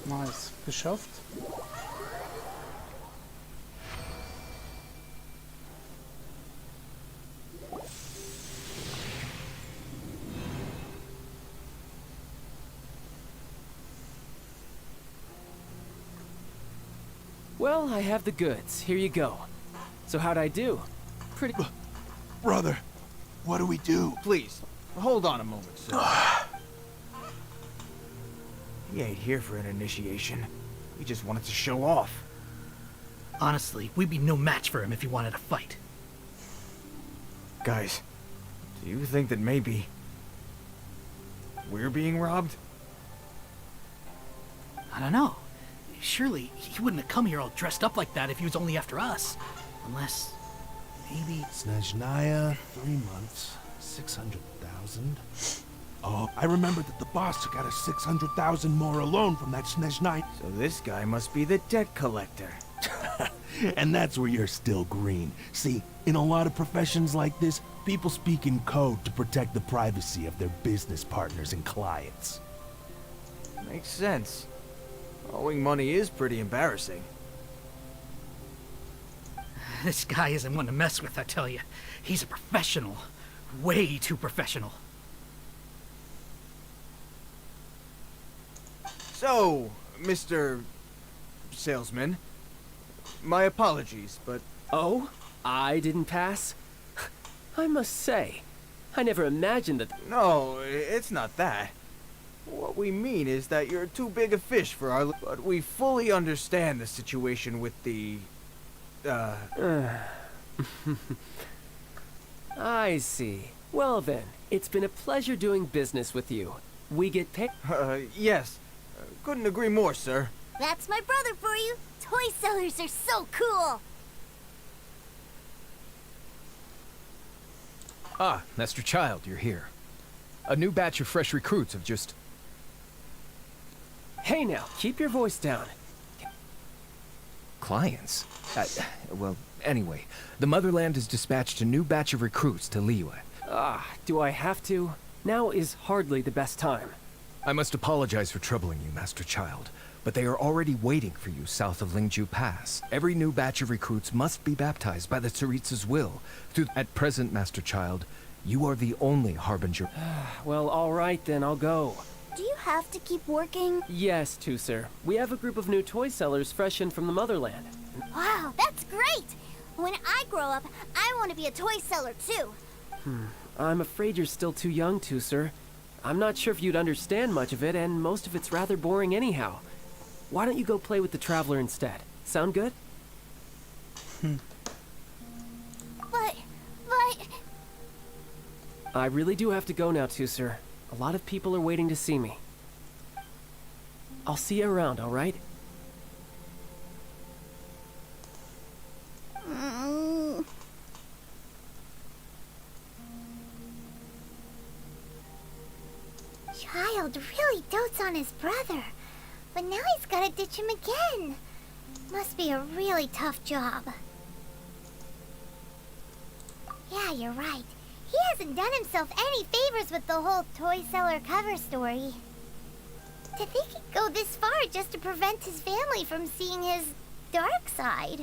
Nice. Geschafft. Well, I have the goods. Here you go. So how'd I do? Pretty... Brother, what do we do? Please, hold on a moment, sir. He ain't here for an initiation. He just wanted to show off. Honestly, we'd be no match for him if he wanted to fight. Guys, do you think that maybe we're being robbed? I don't know. Surely, he wouldn't have come here all dressed up like that if he was only after us. Unless, maybe... Snezhnaya, 3 months, 600,000. Oh, I remembered that the boss took out a 600,000 more alone from that Snezhnaya. So this guy must be the debt collector. And that's where you're still green. See, in a lot of professions like this, people speak in code to protect the privacy of their business partners and clients. Makes sense. Owing money is pretty embarrassing. This guy isn't one to mess with, I tell you. He's a professional. Way too professional. So, Mr. Salesman, my apologies, but... Oh? I didn't pass? I must say, I never imagined that... No, it's not that. What we mean is that you're too big a fish for our... But we fully understand the situation with the... I see. Well then, it's been a pleasure doing business with you. We get paid... yes. Couldn't agree more, sir. That's my brother for you. Toy sellers are so cool. Ah, Master Child, you're here. A new batch of fresh recruits have just... Hey now, keep your voice down. Clients? Well, anyway, the Motherland has dispatched a new batch of recruits to Liyue. Ah, do I have to? Now is hardly the best time. I must apologize for troubling you, Master Child, but they are already waiting for you south of Lingju Pass. Every new batch of recruits must be baptized by the Tsaritsa's will. At present, Master Child, you are the only harbinger. Well, alright then, I'll go. Do you have to keep working? Yes, too, sir. We have a group of new toy sellers fresh in from the Motherland. Wow, that's great! When I grow up, I want to be a toy seller too. I'm afraid you're still too young to, sir. I'm not sure if you'd understand much of it, and most of it's rather boring anyhow. Why don't you go play with the Traveler instead? Sound good? But... I really do have to go now too, sir. A lot of people are waiting to see me. I'll see you around, alright? Child really dotes on his brother, but now he's gotta ditch him again. Must be a really tough job. Yeah, you're right. He hasn't done himself any favors with the whole toy seller cover story. To think he'd go this far just to prevent his family from seeing his dark side.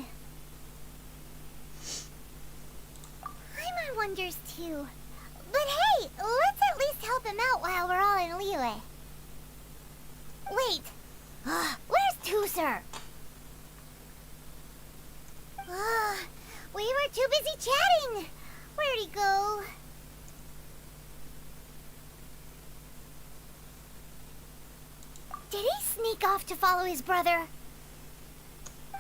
Paimon wonders too. But hey, let's at least help him out while we're all in Liyue. Wait, where's Tooser? We were too busy chatting. Where'd he go? Did he sneak off to follow his brother?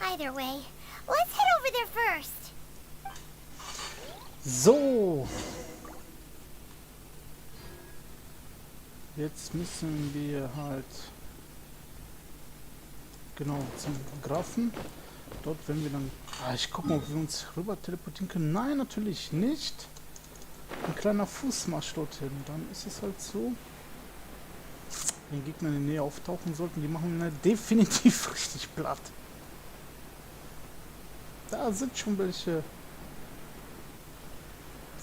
Either way, let's head over there first. So. Jetzt müssen wir halt genau zum Grafen. Dort werden wir dann... ich gucke mal, ob wir uns rüber teleportieren können. Nein, natürlich nicht. Ein kleiner Fußmarsch dorthin. Dann ist es halt so. Wenn Gegner in der Nähe auftauchen sollten, die machen wir definitiv richtig platt. Da sind schon welche.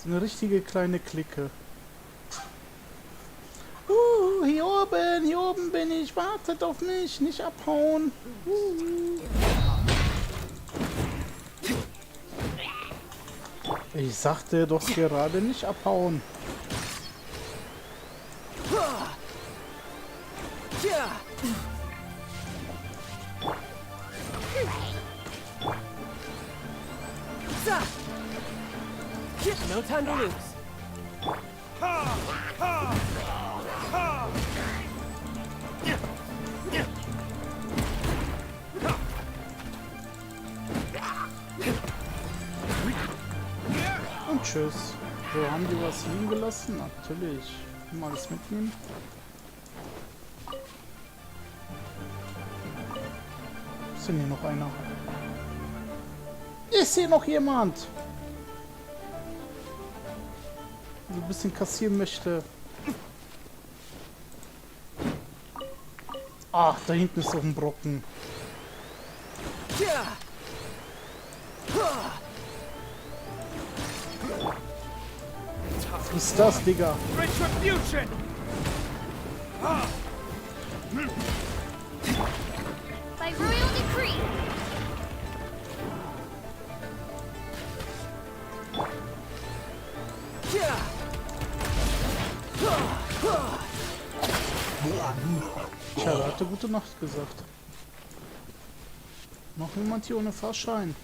So eine richtige kleine Clique. Hier oben bin ich. Wartet auf mich, nicht abhauen. Ich sagte doch gerade nicht abhauen. No time to lose. Und tschüss. So, haben die was liegen gelassen? Natürlich. Mal alles mitnehmen. Ist denn hier noch einer? Ist hier noch jemand? Der ein bisschen kassieren möchte. Ach, da hinten ist doch ein Brocken. Was ist das, Digga? Retribution! By royal decree. Tja, da hat er gute Nacht gesagt. Noch jemand hier ohne Fahrschein?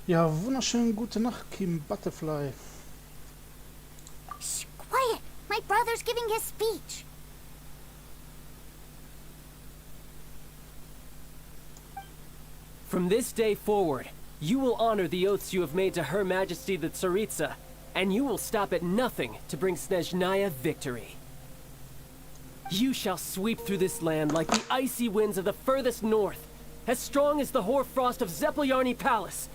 Ja, wunderschön, gute Nacht, Kim Butterfly. Shh, quiet! My brother's giving his speech. From this day forward, you will honor the oaths you have made to Her Majesty the Tsaritsa, and you will stop at nothing to bring Snezhnaya victory. You shall sweep through this land like the icy winds of the furthest north, as strong as the hoarfrost of Zeppeljärny Palace.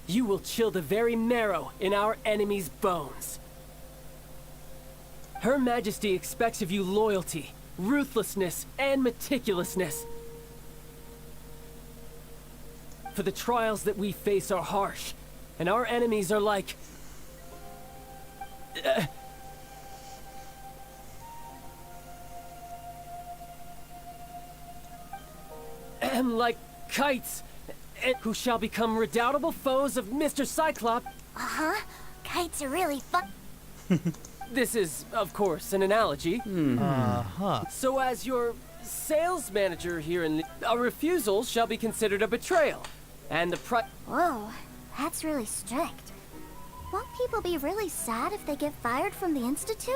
You will chill the very marrow in our enemies' bones. Her Majesty expects of you loyalty, ruthlessness, and meticulousness. For the trials that we face are harsh, and our enemies are like... am like kites, and who shall become redoubtable foes of Mr. Cyclops. Uh-huh. Kites are really fun. This is, of course, an analogy. So as your sales manager here in a refusal shall be considered a betrayal, and the Whoa, that's really strict. Won't people be really sad if they get fired from the Institute?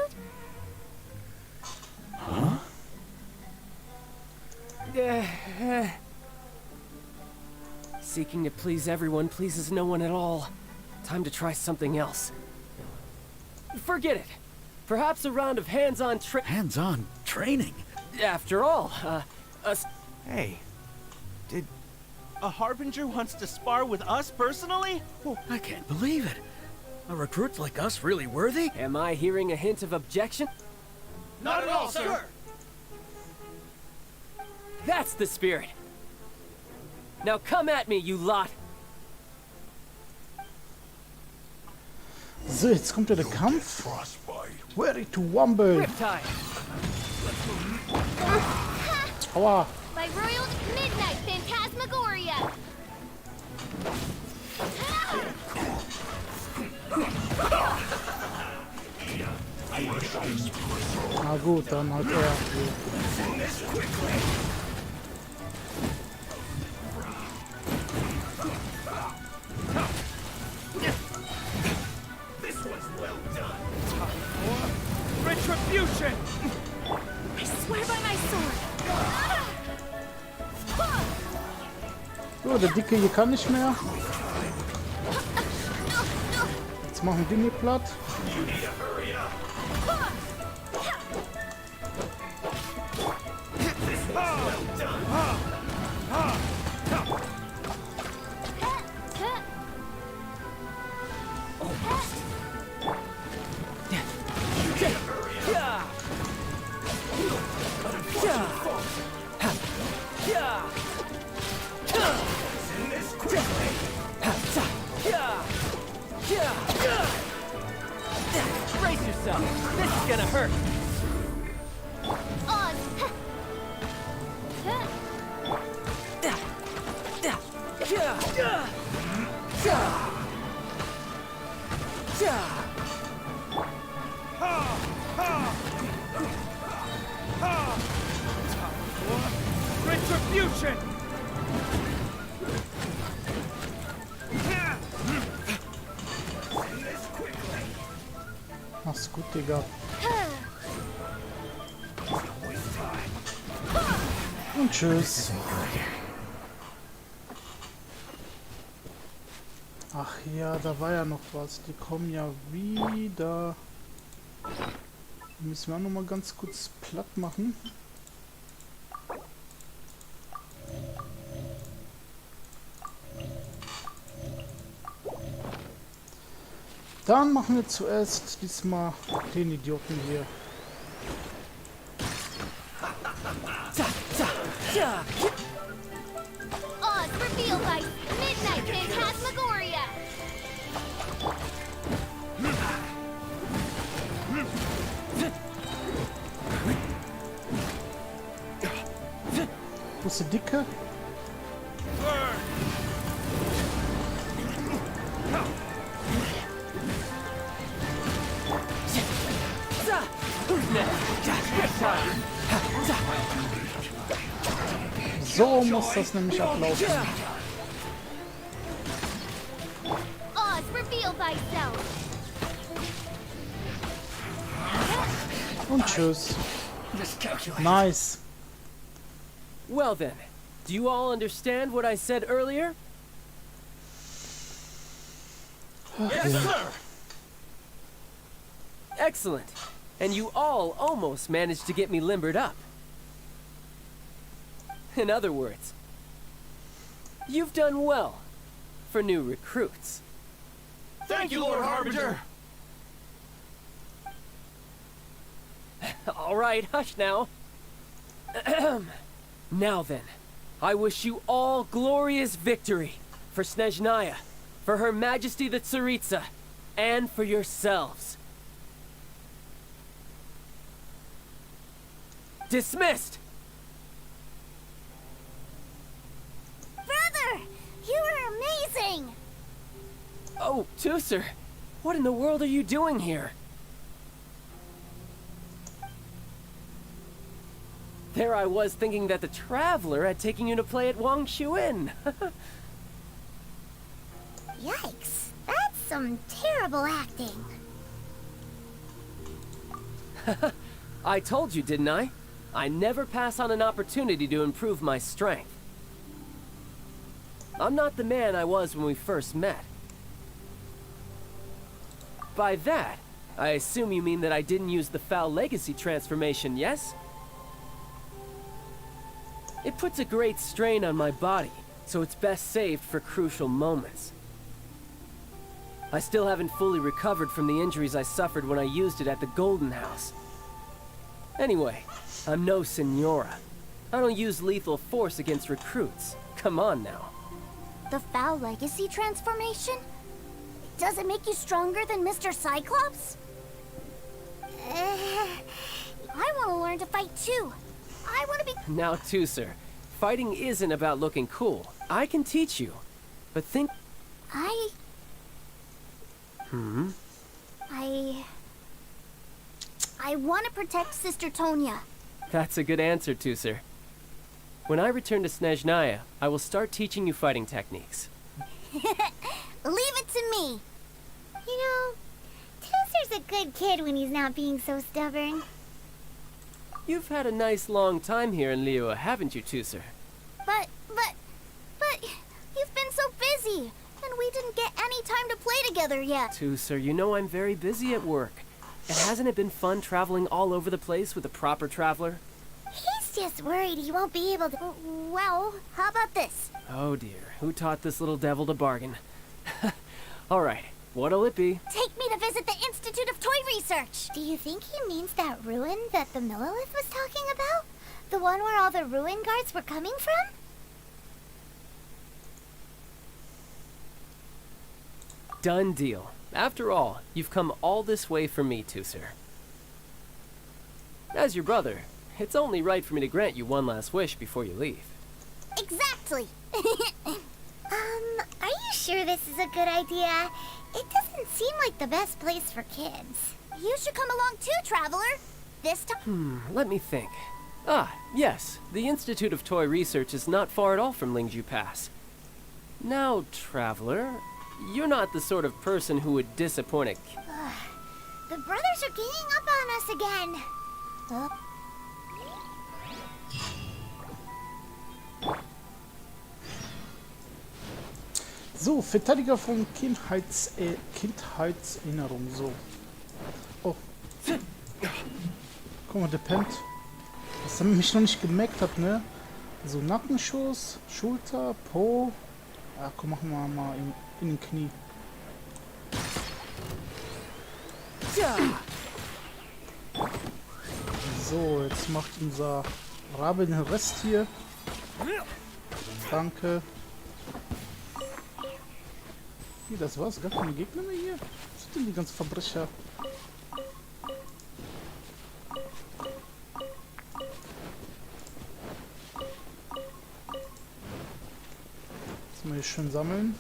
Seeking to please everyone pleases no one at all. Time to try something else. Forget it. Perhaps a round of hands-on Hands-on training? After all, Hey, did... A Harbinger wants to spar with us personally? I can't believe it. Are recruits like us really worthy? Am I hearing a hint of objection? Not at all, sir! That's the spirit. Now come at me, you lot. So, jetzt kommt ja der Kampf. Ready to wumble. Riptide. Aua. By Royal Midnight Phantasmagoria. Na gut, dann halt er. Retribution! I swear by my sword. So, der Dicke hier kann nicht mehr. Jetzt machen wir den hier platt. Brace yourself. This is gonna hurt. On. Retribution! Mach's gut, Digga. Und tschüss. Ach ja, da war ja noch was. Die kommen ja wieder. Die müssen wir auch noch mal ganz kurz platt machen. Dann machen wir zuerst diesmal den Idioten hier. Oz revealed by Midnight Phantasmagoria. Wo ist der Dicke? So muss das nämlich ablaufen. Oz revealed by self. Und tschüss. Nice. Well then, do you all understand what I said earlier? Yes, sir! Excellent. And you all almost managed to get me limbered up. In other words, you've done well for new recruits. Thank you, Lord Harbinger! All right, hush now. Now then, I wish you all glorious victory for Snezhnaya, for Her Majesty the Tsaritsa, and for yourselves. Dismissed! Oh, Tooser! What in the world are you doing here? There I was thinking that the Traveler had taken you to play at Wang Chuin. Yikes. That's some terrible acting. I told you, didn't I? I never pass on an opportunity to improve my strength. I'm not the man I was when we first met. By that, I assume you mean that I didn't use the Foul Legacy transformation, yes? It puts a great strain on my body, so it's best saved for crucial moments. I still haven't fully recovered from the injuries I suffered when I used it at the Golden House. Anyway, I'm no Senora. I don't use lethal force against recruits. Come on now. The Foul Legacy transformation? Does it make you stronger than Mr. Cyclops? I want to learn to fight too. I want to be... Now, Tooser, fighting isn't about looking cool. I can teach you. But think... I want to protect Sister Tonya. That's a good answer, Tooser. When I return to Snezhnaya, I will start teaching you fighting techniques. Leave it to me. You know, Tooser's a good kid when he's not being so stubborn. You've had a nice long time here in Liyue, haven't you, Tooser? But, you've been so busy, and we didn't get any time to play together yet. Tooser, you know I'm very busy at work. And hasn't it been fun traveling all over the place with a proper traveler? He's just worried he won't be able to... Well, how about this? Oh dear, who taught this little devil to bargain? Alright, what'll it be? Take me to visit the Institute of Toy Research. Do you think he means that ruin that the Millilith was talking about? The one where all the ruin guards were coming from? Done deal. After all, you've come all this way for me, Tooser. As your brother, it's only right for me to grant you one last wish before you leave. Exactly. Are you sure this is a good idea? It doesn't seem like the best place for kids. You should come along too, Traveler. This time... Let me think. Ah, yes, the Institute of Toy Research is not far at all from Lingju Pass. Now, Traveler, you're not the sort of person who would disappoint a kid. The brothers are ganging up on us again. So, Verteidiger von Kindheitserinnerung, so. Oh. Guck mal, der pennt. Was er mich noch nicht gemerkt hat, ne? So, Nackenschuss, Schulter, Po. Ja, komm, machen wir mal in den Knie. So, jetzt macht unser Rabe den Rest hier. Danke. Hier, das war's. Gar keine Gegner mehr hier. Was sind denn die ganzen Verbrecher? Jetzt mal hier schön sammeln.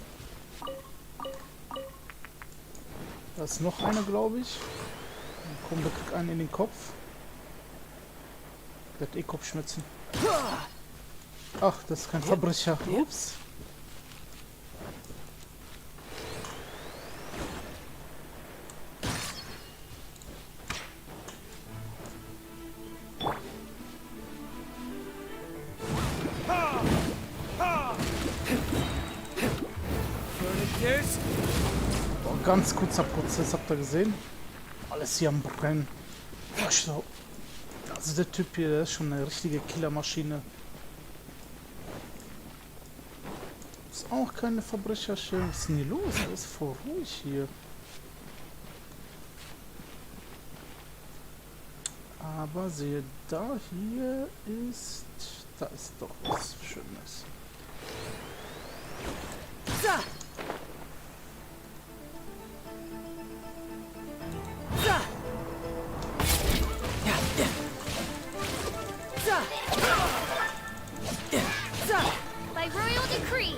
Da ist noch einer, glaube ich. Komm, der kriegt einen in den Kopf. Der hat eh Kopfschmerzen. Ach, das ist kein Verbrecher. Ups. Oh, ganz kurzer Prozess, habt ihr gesehen? Alles hier am Brennen. Also der Typ hier, der ist schon eine richtige Killermaschine. Ist auch keine Verbrecherschirm. Was ist denn hier los? Alles voll ruhig hier. Aber sehe da, hier ist... Da ist doch was Schönes. By royal decree.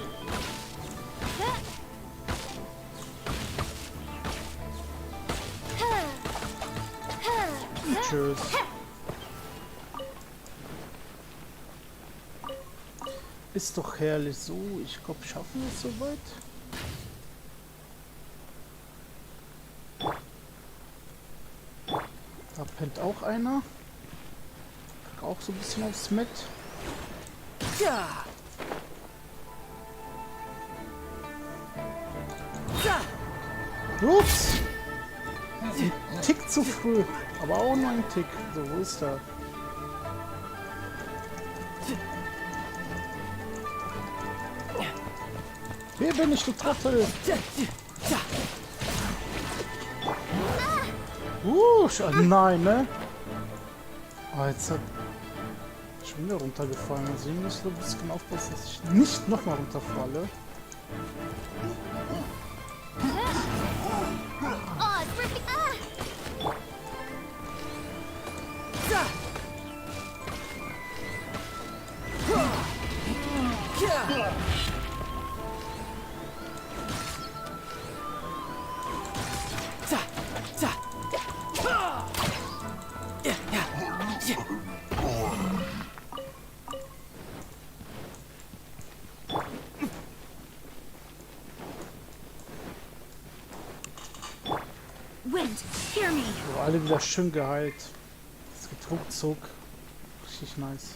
herrlich. Ist doch herrlich. So, ich glaube, schaffen wir es soweit. Da pennt auch einer. Auch so ein bisschen aufs Met. Ja. Ups! Ein Tick zu früh. Aber auch nur ein Tick. So, wo ist er? Hier bin ich, du Trottel! Nein, ne? Oh, jetzt hat schon wieder runtergefallen. Also ich muss so ein bisschen aufpassen, dass ich nicht nochmal runterfalle. Oh, it's ripping. Wind, hear me. So, alle wieder schön geheilt. Das geht ruckzuck. Richtig nice.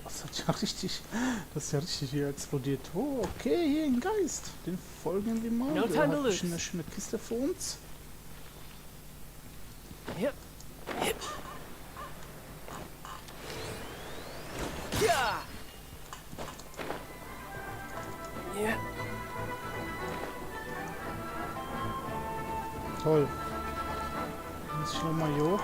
Das hat ja richtig. Das ist ja richtig hier explodiert. Oh, okay, hier ein Geist. Den folgen wir mal. No Der time to hat lose. eine schöne Kiste für uns. Yep. Yep. Ja. Ja. Toll. Muss ich nochmal hier hoch.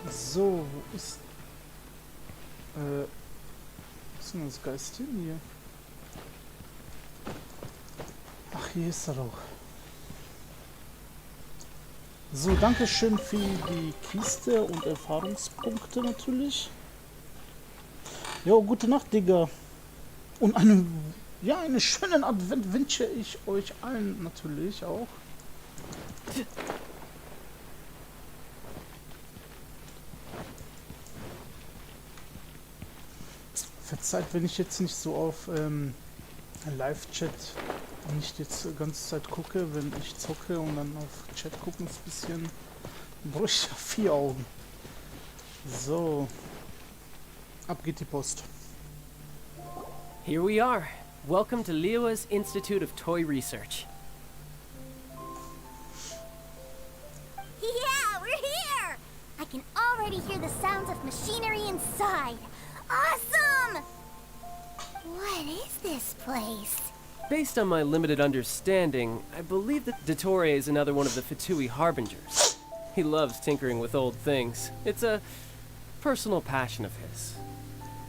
So, wo ist... was ist denn das Geist hier? Ach, hier ist er doch. So, danke schön für die Kiste und Erfahrungspunkte natürlich. Jo, gute Nacht, Digga. Und einen schönen Advent wünsche ich euch allen natürlich auch. Verzeiht, wenn ich jetzt nicht so auf Live-Chat nicht jetzt die ganze Zeit gucke, wenn ich zocke und dann auf Chat gucken ist ein bisschen, brauche ich ja 4 Augen. So, ab geht die Post. Here we are. Welcome to Liyue's Institute of Toy Research. Yeah, we're here! I can already hear the sounds of machinery inside. Awesome! What is this place? Based on my limited understanding, I believe that Dottore is another one of the Fatui Harbingers. He loves tinkering with old things. It's a personal passion of his.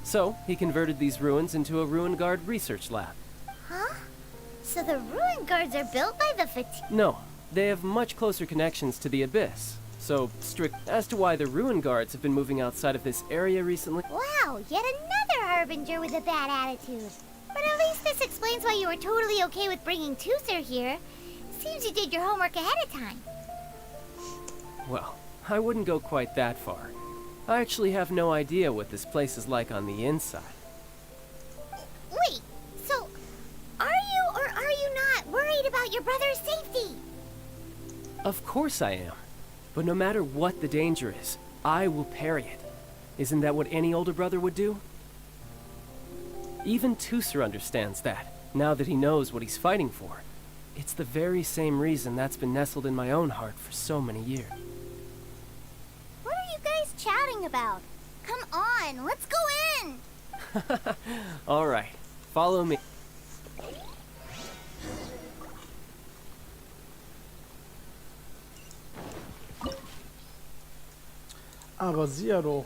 So, he converted these ruins into a ruin guard research lab. Huh? So the ruin guards are built by the No, they have much closer connections to the Abyss. So, strict as to why the ruin guards have been moving outside of this area recently. Wow, yet another harbinger with a bad attitude. But at least this explains why you were totally okay with bringing Toother here. Seems you did your homework ahead of time. Well, I wouldn't go quite that far. I actually have no idea what this place is like on the inside. Wait, so are you or are you not worried about your brother's safety? Of course I am. But no matter what the danger is, I will parry it. Isn't that what any older brother would do? Even Toother understands that, now that he knows what he's fighting for. It's the very same reason that's been nestled in my own heart for so many years. What are you guys chatting about? Come on, let's go in! Alright, follow me. Aber sieh ja doch.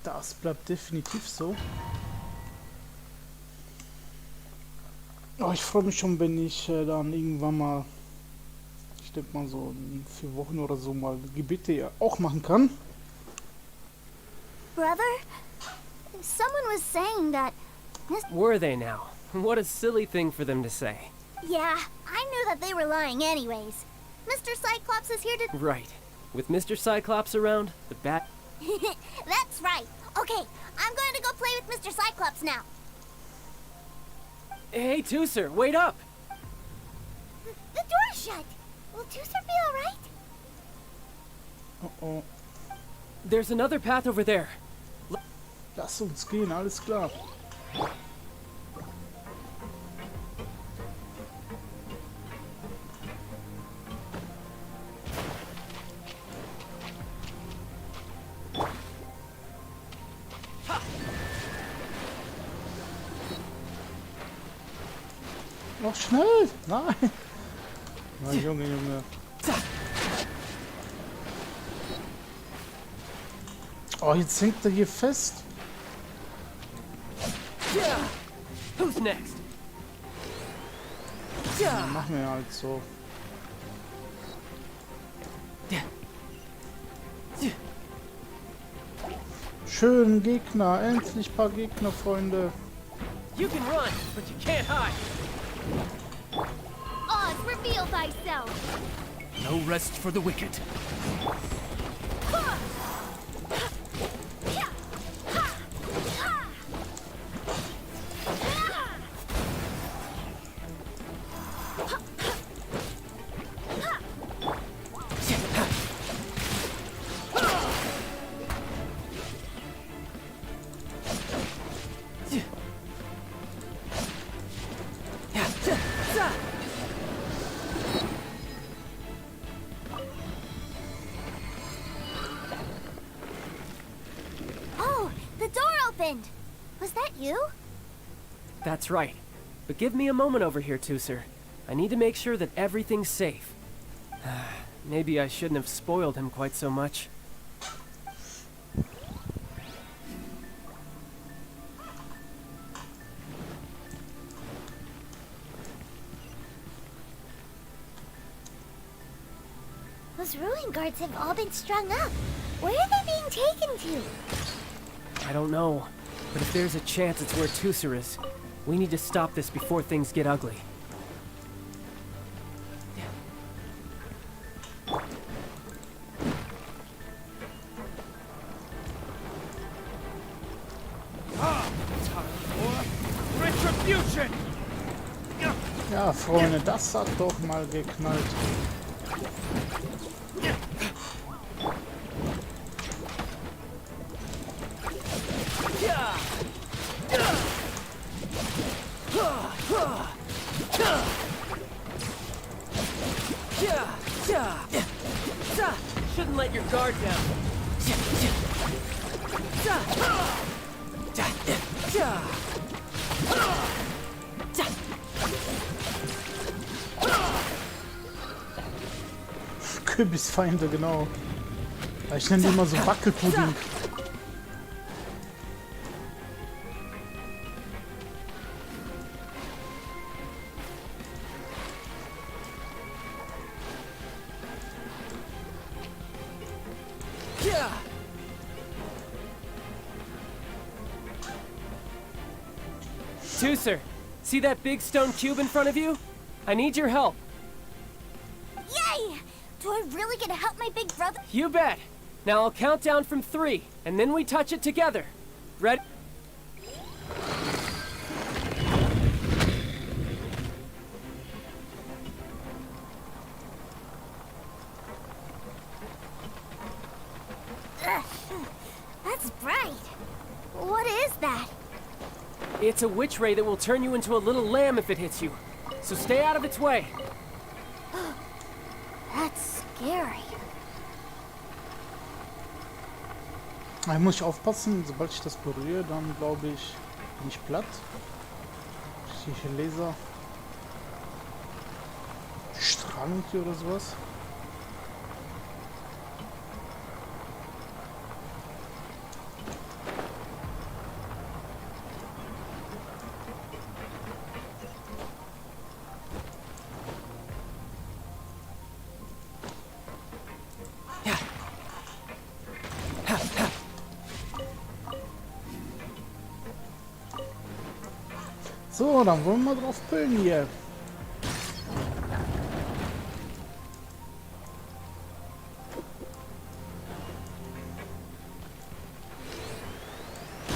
Das bleibt definitiv so. Oh, ich freue mich schon, wenn ich dann irgendwann mal, ich denke mal so in 4 Wochen oder so mal Gebete auch machen kann. Brother? Someone was saying that... Were they now? What a silly thing for them to say. Yeah, I knew that they were lying anyways. Mr. Cyclops is here to... Right. With Mr. Cyclops around, the bat... That's right. Okay, I'm going to go play with Mr. Cyclops now. Hey, Tooser, wait up! The door's shut. Will Tooser be alright? Oh. There's another path over there. Lass uns gehen, alles klar. Noch schnell! Nein! Nein, Junge. Oh, jetzt hängt er hier fest. Who's next? Ja, machen wir halt so. Schön Gegner, endlich paar Gegner, Freunde. You can run, but you can't hide. Oz, reveal thyself. No rest for the wicked. Oh, the door opened. Was that you? That's right. But give me a moment over here, Tooser. I need to make sure that everything's safe. Maybe I shouldn't have spoiled him quite so much. Those ruin guards have all been strung up. Where are they being taken to? I don't know. But if there's a chance it's where Tooser is, we need to stop this before things get ugly. Retribution! Ja, Freunde, das hat doch mal geknallt. Shouldn't let your guard down. Kürbisfeinde, genau. Ich nenne die immer so Wackelpudding. Tooser, see that big stone cube in front of you? I need your help. Yay! Do I really get to help my big brother? You bet. Now I'll count down from 3, and then we touch it together. Ready? That's bright. What is that? It's a witch ray that will turn you into a little lamb if it hits you. So stay out of its way. That's scary. Da muss ich aufpassen, sobald ich das berühre, dann glaube ich, bin ich platt. Ich sehe Laser. Strahlen hier oder sowas. So, dann wollen wir mal drauf pillen hier.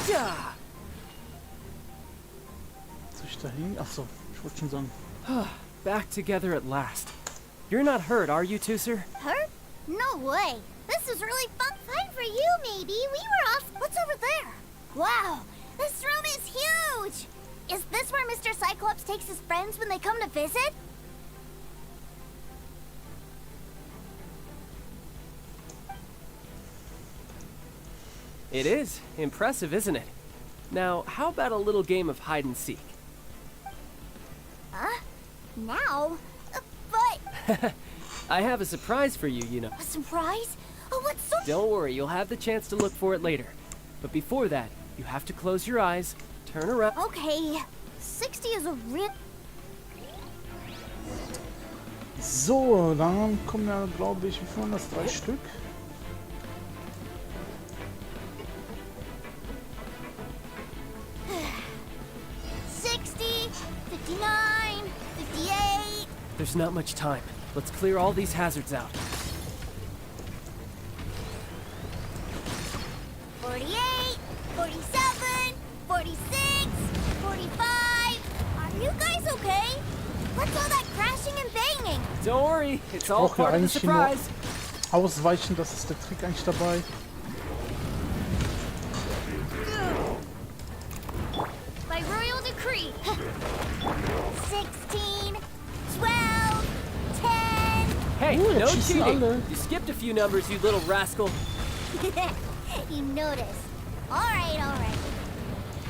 Ja. Soll ich da hin? Achso, ich wollte schon sagen. Back together at last. You're not hurt, are you, Tooser? Hurt? No way. This is really fun. Fine for you, maybe. We were off. What's over there? Wow, this room is huge. Is this where Mr. Cyclops takes his friends when they come to visit? It is. Impressive, isn't it? Now, how about a little game of hide and seek? Huh? Now? But... I have a surprise for you, you know. A surprise? Oh, what's so... Don't worry, you'll have the chance to look for it later. But before that, you have to close your eyes, turn around... Okay, 60 is a real... So, dann kommen ja, glaube ich, wie viel waren das? 3 Stück. There's not much time. Let's clear all these hazards out. 48, 47, 46, 45. Are you guys okay? What's all that crashing and banging? Don't worry, it's all Brauche ja part of the eigentlich nur surprise. ausweichen, das ist der Trick eigentlich dabei. By royal decree. 16, 12, 10. Hey, Ooh, no schießen cheating. alle. You skipped a few numbers, you little rascal. You noticed. All right.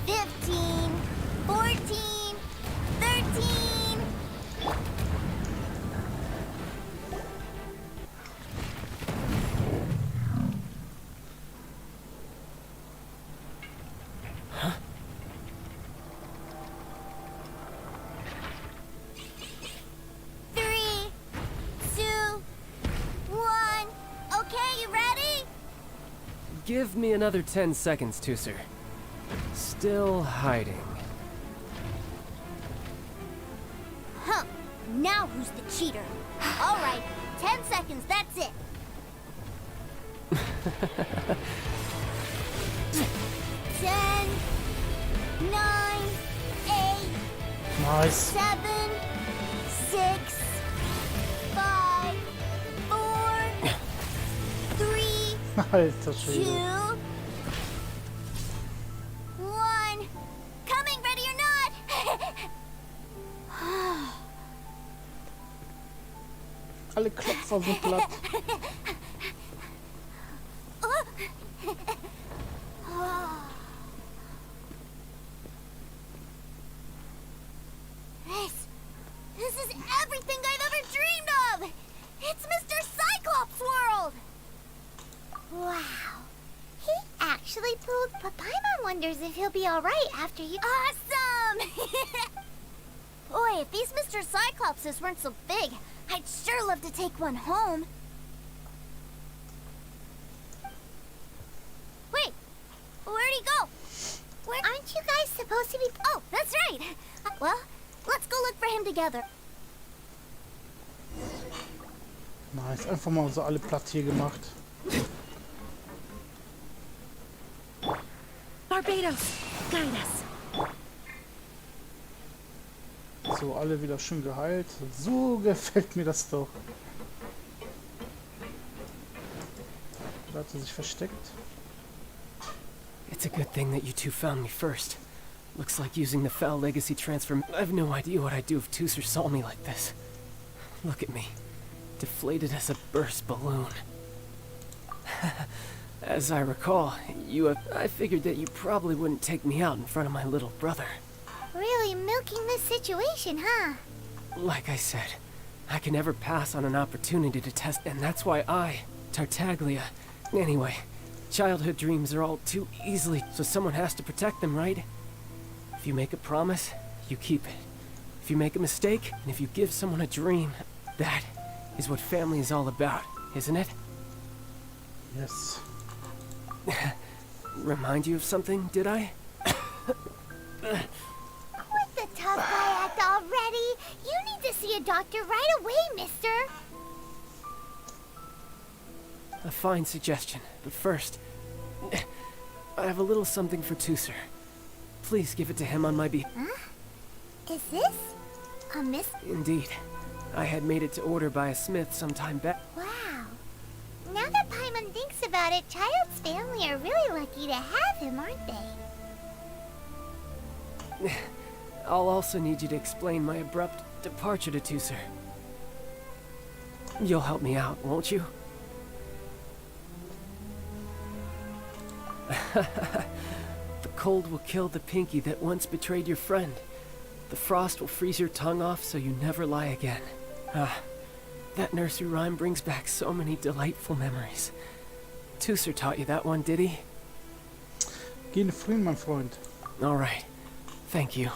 15, 14, 13. Give me another 10 seconds, Tooser. Still hiding. Huh. Now who's the cheater? All right, 10 seconds, that's it. 10, 9, 8, Nice. 7, 6, 5, 4, 3, Alter 2, Schwede. 1. Coming, ready or not? Alle Klopfer sind platt. This is everything I've ever dreamed of! It's Mr. Cyclops' world! Wow. He actually pulled. Papaima wonders if he'll be alright after you. Awesome! Boy, if these Mr. Cyclopses weren't so big, I'd sure love to take one home. Wait, where'd he go? Aren't you guys supposed to be. Oh, that's right. Well, let's go look for him together. Nice, einfach mal so alle platt hier gemacht. Barbados, guide us. So, alle wieder schön geheilt. So gefällt mir das doch. Da hat er sich versteckt. It's a good thing that you two found me first. Looks like using the foul legacy transfer. I have no idea what I'd do if Tooser saw me like this. Look at me. Deflated as a burst balloon. As I recall, I figured that you probably wouldn't take me out in front of my little brother. Really milking this situation, huh? Like I said, I can never pass on an opportunity to test, and that's why Tartaglia... Anyway, childhood dreams are all too easily, so someone has to protect them, right? If you make a promise, you keep it. If you make a mistake, and if you give someone a dream, that is what family is all about, isn't it? Yes. Remind you of something, did I? With the doctor right away, mister. A fine suggestion, but first, I have a little something for Tooser. Please give it to him on my behalf. Huh? Is this a miss? Indeed. I had made it to order by a smith some time back. Wow. Now that Paimon thinks about it, Child's family are really lucky to have him, aren't they? I'll also need you to explain my abrupt departure to Tooser. You'll help me out, won't you? The cold will kill the pinky that once betrayed your friend. The frost will freeze your tongue off so you never lie again. That nursery rhyme brings back so many delightful memories. Tooser taught you that one, did he? Geh in Frieden, mein Freund. All right. Thank you.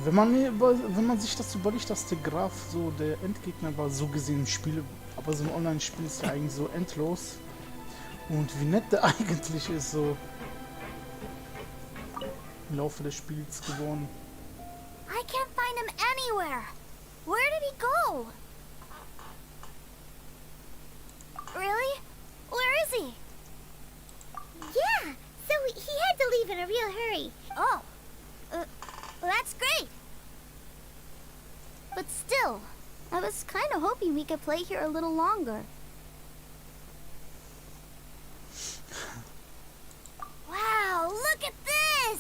Wenn man sich das überlegt, dass der Graf so der Endgegner war, so gesehen im Spiel, aber so ein Online-Spiel ist ja eigentlich so endlos. Und wie nett der eigentlich ist, so im Laufe des Spiels geworden. I can't find him anywhere. Where did he go? Really? Where is he? Yeah, so he had to leave in a real hurry. Oh, that's great. But still, I was kind of hoping we could play here a little longer. Wow, look at this!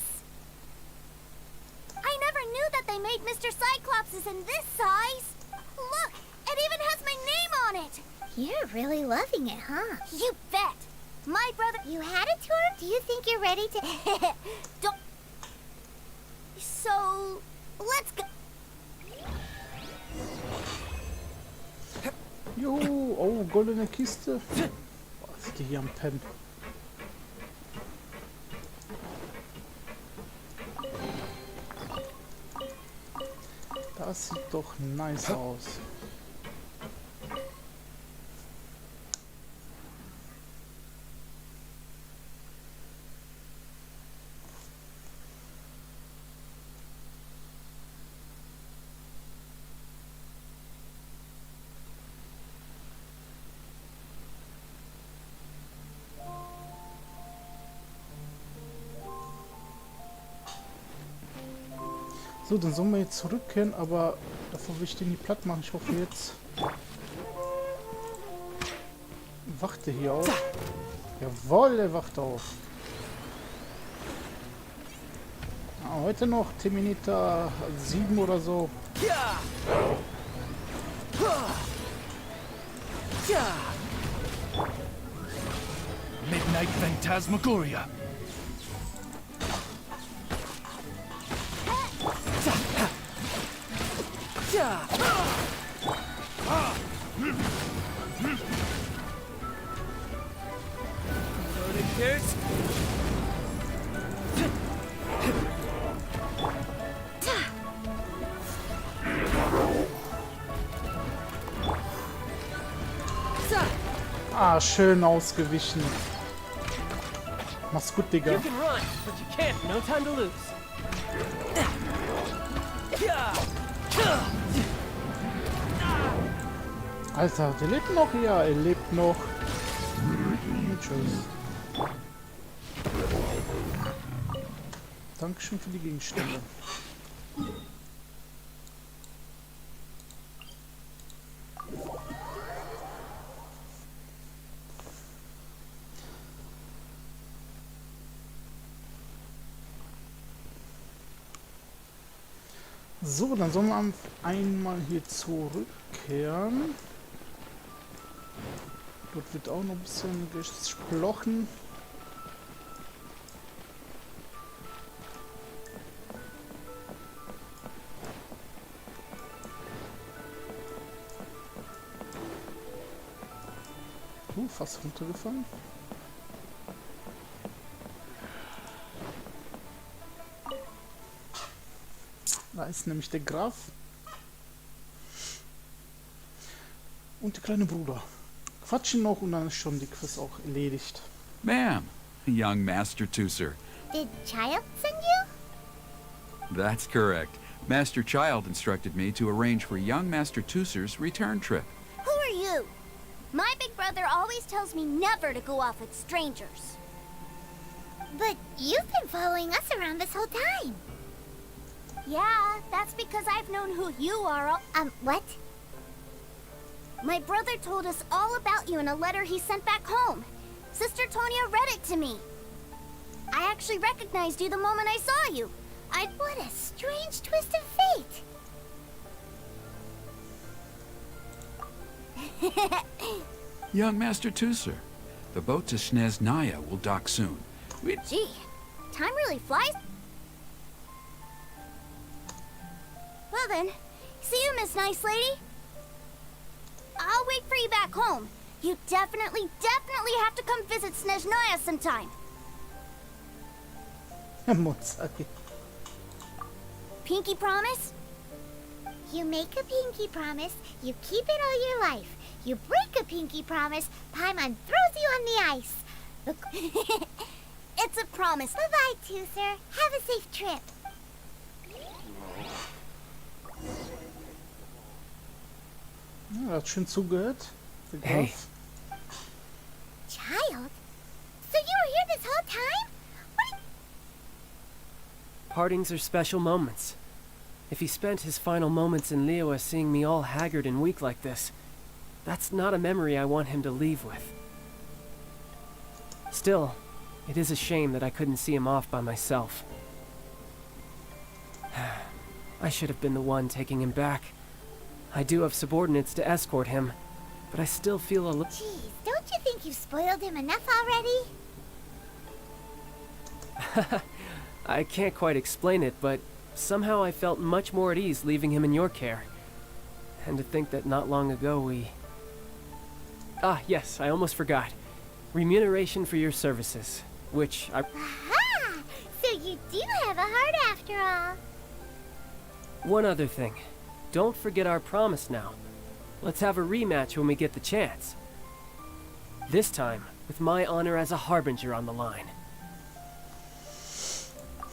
I never knew that they made Mr. Cyclopses in this size. Look, it even has my name on it. You're really loving it, huh? You bet. My brother... You had a tour? Do you think you're ready to... Don't... So, let's go. Jo, oh, goldene Kiste. Boah, ich gehe hier am Pen. Das sieht doch nice aus. So, dann sollen wir jetzt zurückkehren, aber davor will ich den nicht platt machen. Ich hoffe jetzt... Wacht er hier auf? Jawohl, er wacht auf. Ah, heute noch Terminator 7 oder so. Midnight Phantasmagoria. Ah, schön ausgewichen. Mach's gut, Digga. You can run, but you can't. No time to lose. Alter, der lebt noch? Ja, er lebt noch. Tschüss. Dankeschön für die Gegenstände. So, dann sollen wir einmal hier zurückkehren. Dort wird auch noch ein bisschen gesprochen. Fast runtergefallen. Da ist nämlich der Graf und der kleine Bruder. Quatschen noch und dann ist schon die Quest auch erledigt. Ma'am, young Master Tooser. Did Child send you? That's correct. Master Child instructed me to arrange for young Master Tusser's return trip. Who are you? My big brother always tells me never to go off with strangers. But you've been following us around this whole time. Yeah, that's because I've known who you are. What? My brother told us all about you in a letter he sent back home. Sister Tonya read it to me. I actually recognized you the moment I saw you. What a strange twist of fate. Young Master Tusser, the boat to Snezhnaya will dock soon. Gee, time really flies. Well then, see you, Miss Nice Lady. I'll wait for you back home. You definitely have to come visit Snezhnaya sometime. Pinky promise? You make a pinky promise, you keep it all your life. You break a pinky promise, Paimon throws you on the ice. It's a promise. Bye-bye, Tusser. Have a safe trip. Ja, er hat schön zugehört. Der Graf. Hey. Child? So you were here this whole time? Partings are special moments. If he spent his final moments in Liyue seeing me all haggard and weak like this, that's not a memory I want him to leave with. Still, it is a shame that I couldn't see him off by myself. I should have been the one taking him back. I do have subordinates to escort him, but I still feel a little... Jeez, don't you think you've spoiled him enough already? I can't quite explain it, but somehow I felt much more at ease leaving him in your care. And to think that not long ago we... Ah, yes, I almost forgot. Remuneration for your services, which I... Aha! So you do have a heart after all. One other thing. Don't forget our promise now. Let's have a rematch when we get the chance. This time, with my honor as a harbinger on the line.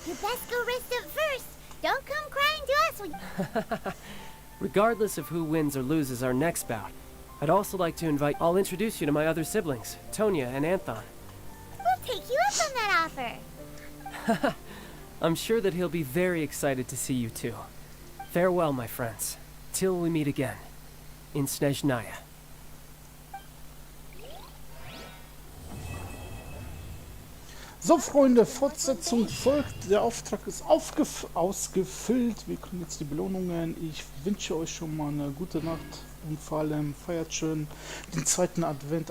You best go rest up first. Don't come crying to us when... Regardless of who wins or loses our next bout, I'd also like to invite... I'll introduce you to my other siblings, Tonya and Anthon. We'll take you up on that offer. I'm sure that he'll be very excited to see you too. Farewell, my friends. Till we meet again. In Snezhnaya. So, Freunde, Fortsetzung folgt. Der Auftrag ist ausgefüllt. Wir kriegen jetzt die Belohnungen. Ich wünsche euch schon mal eine gute Nacht und vor allem feiert schön den zweiten Advent.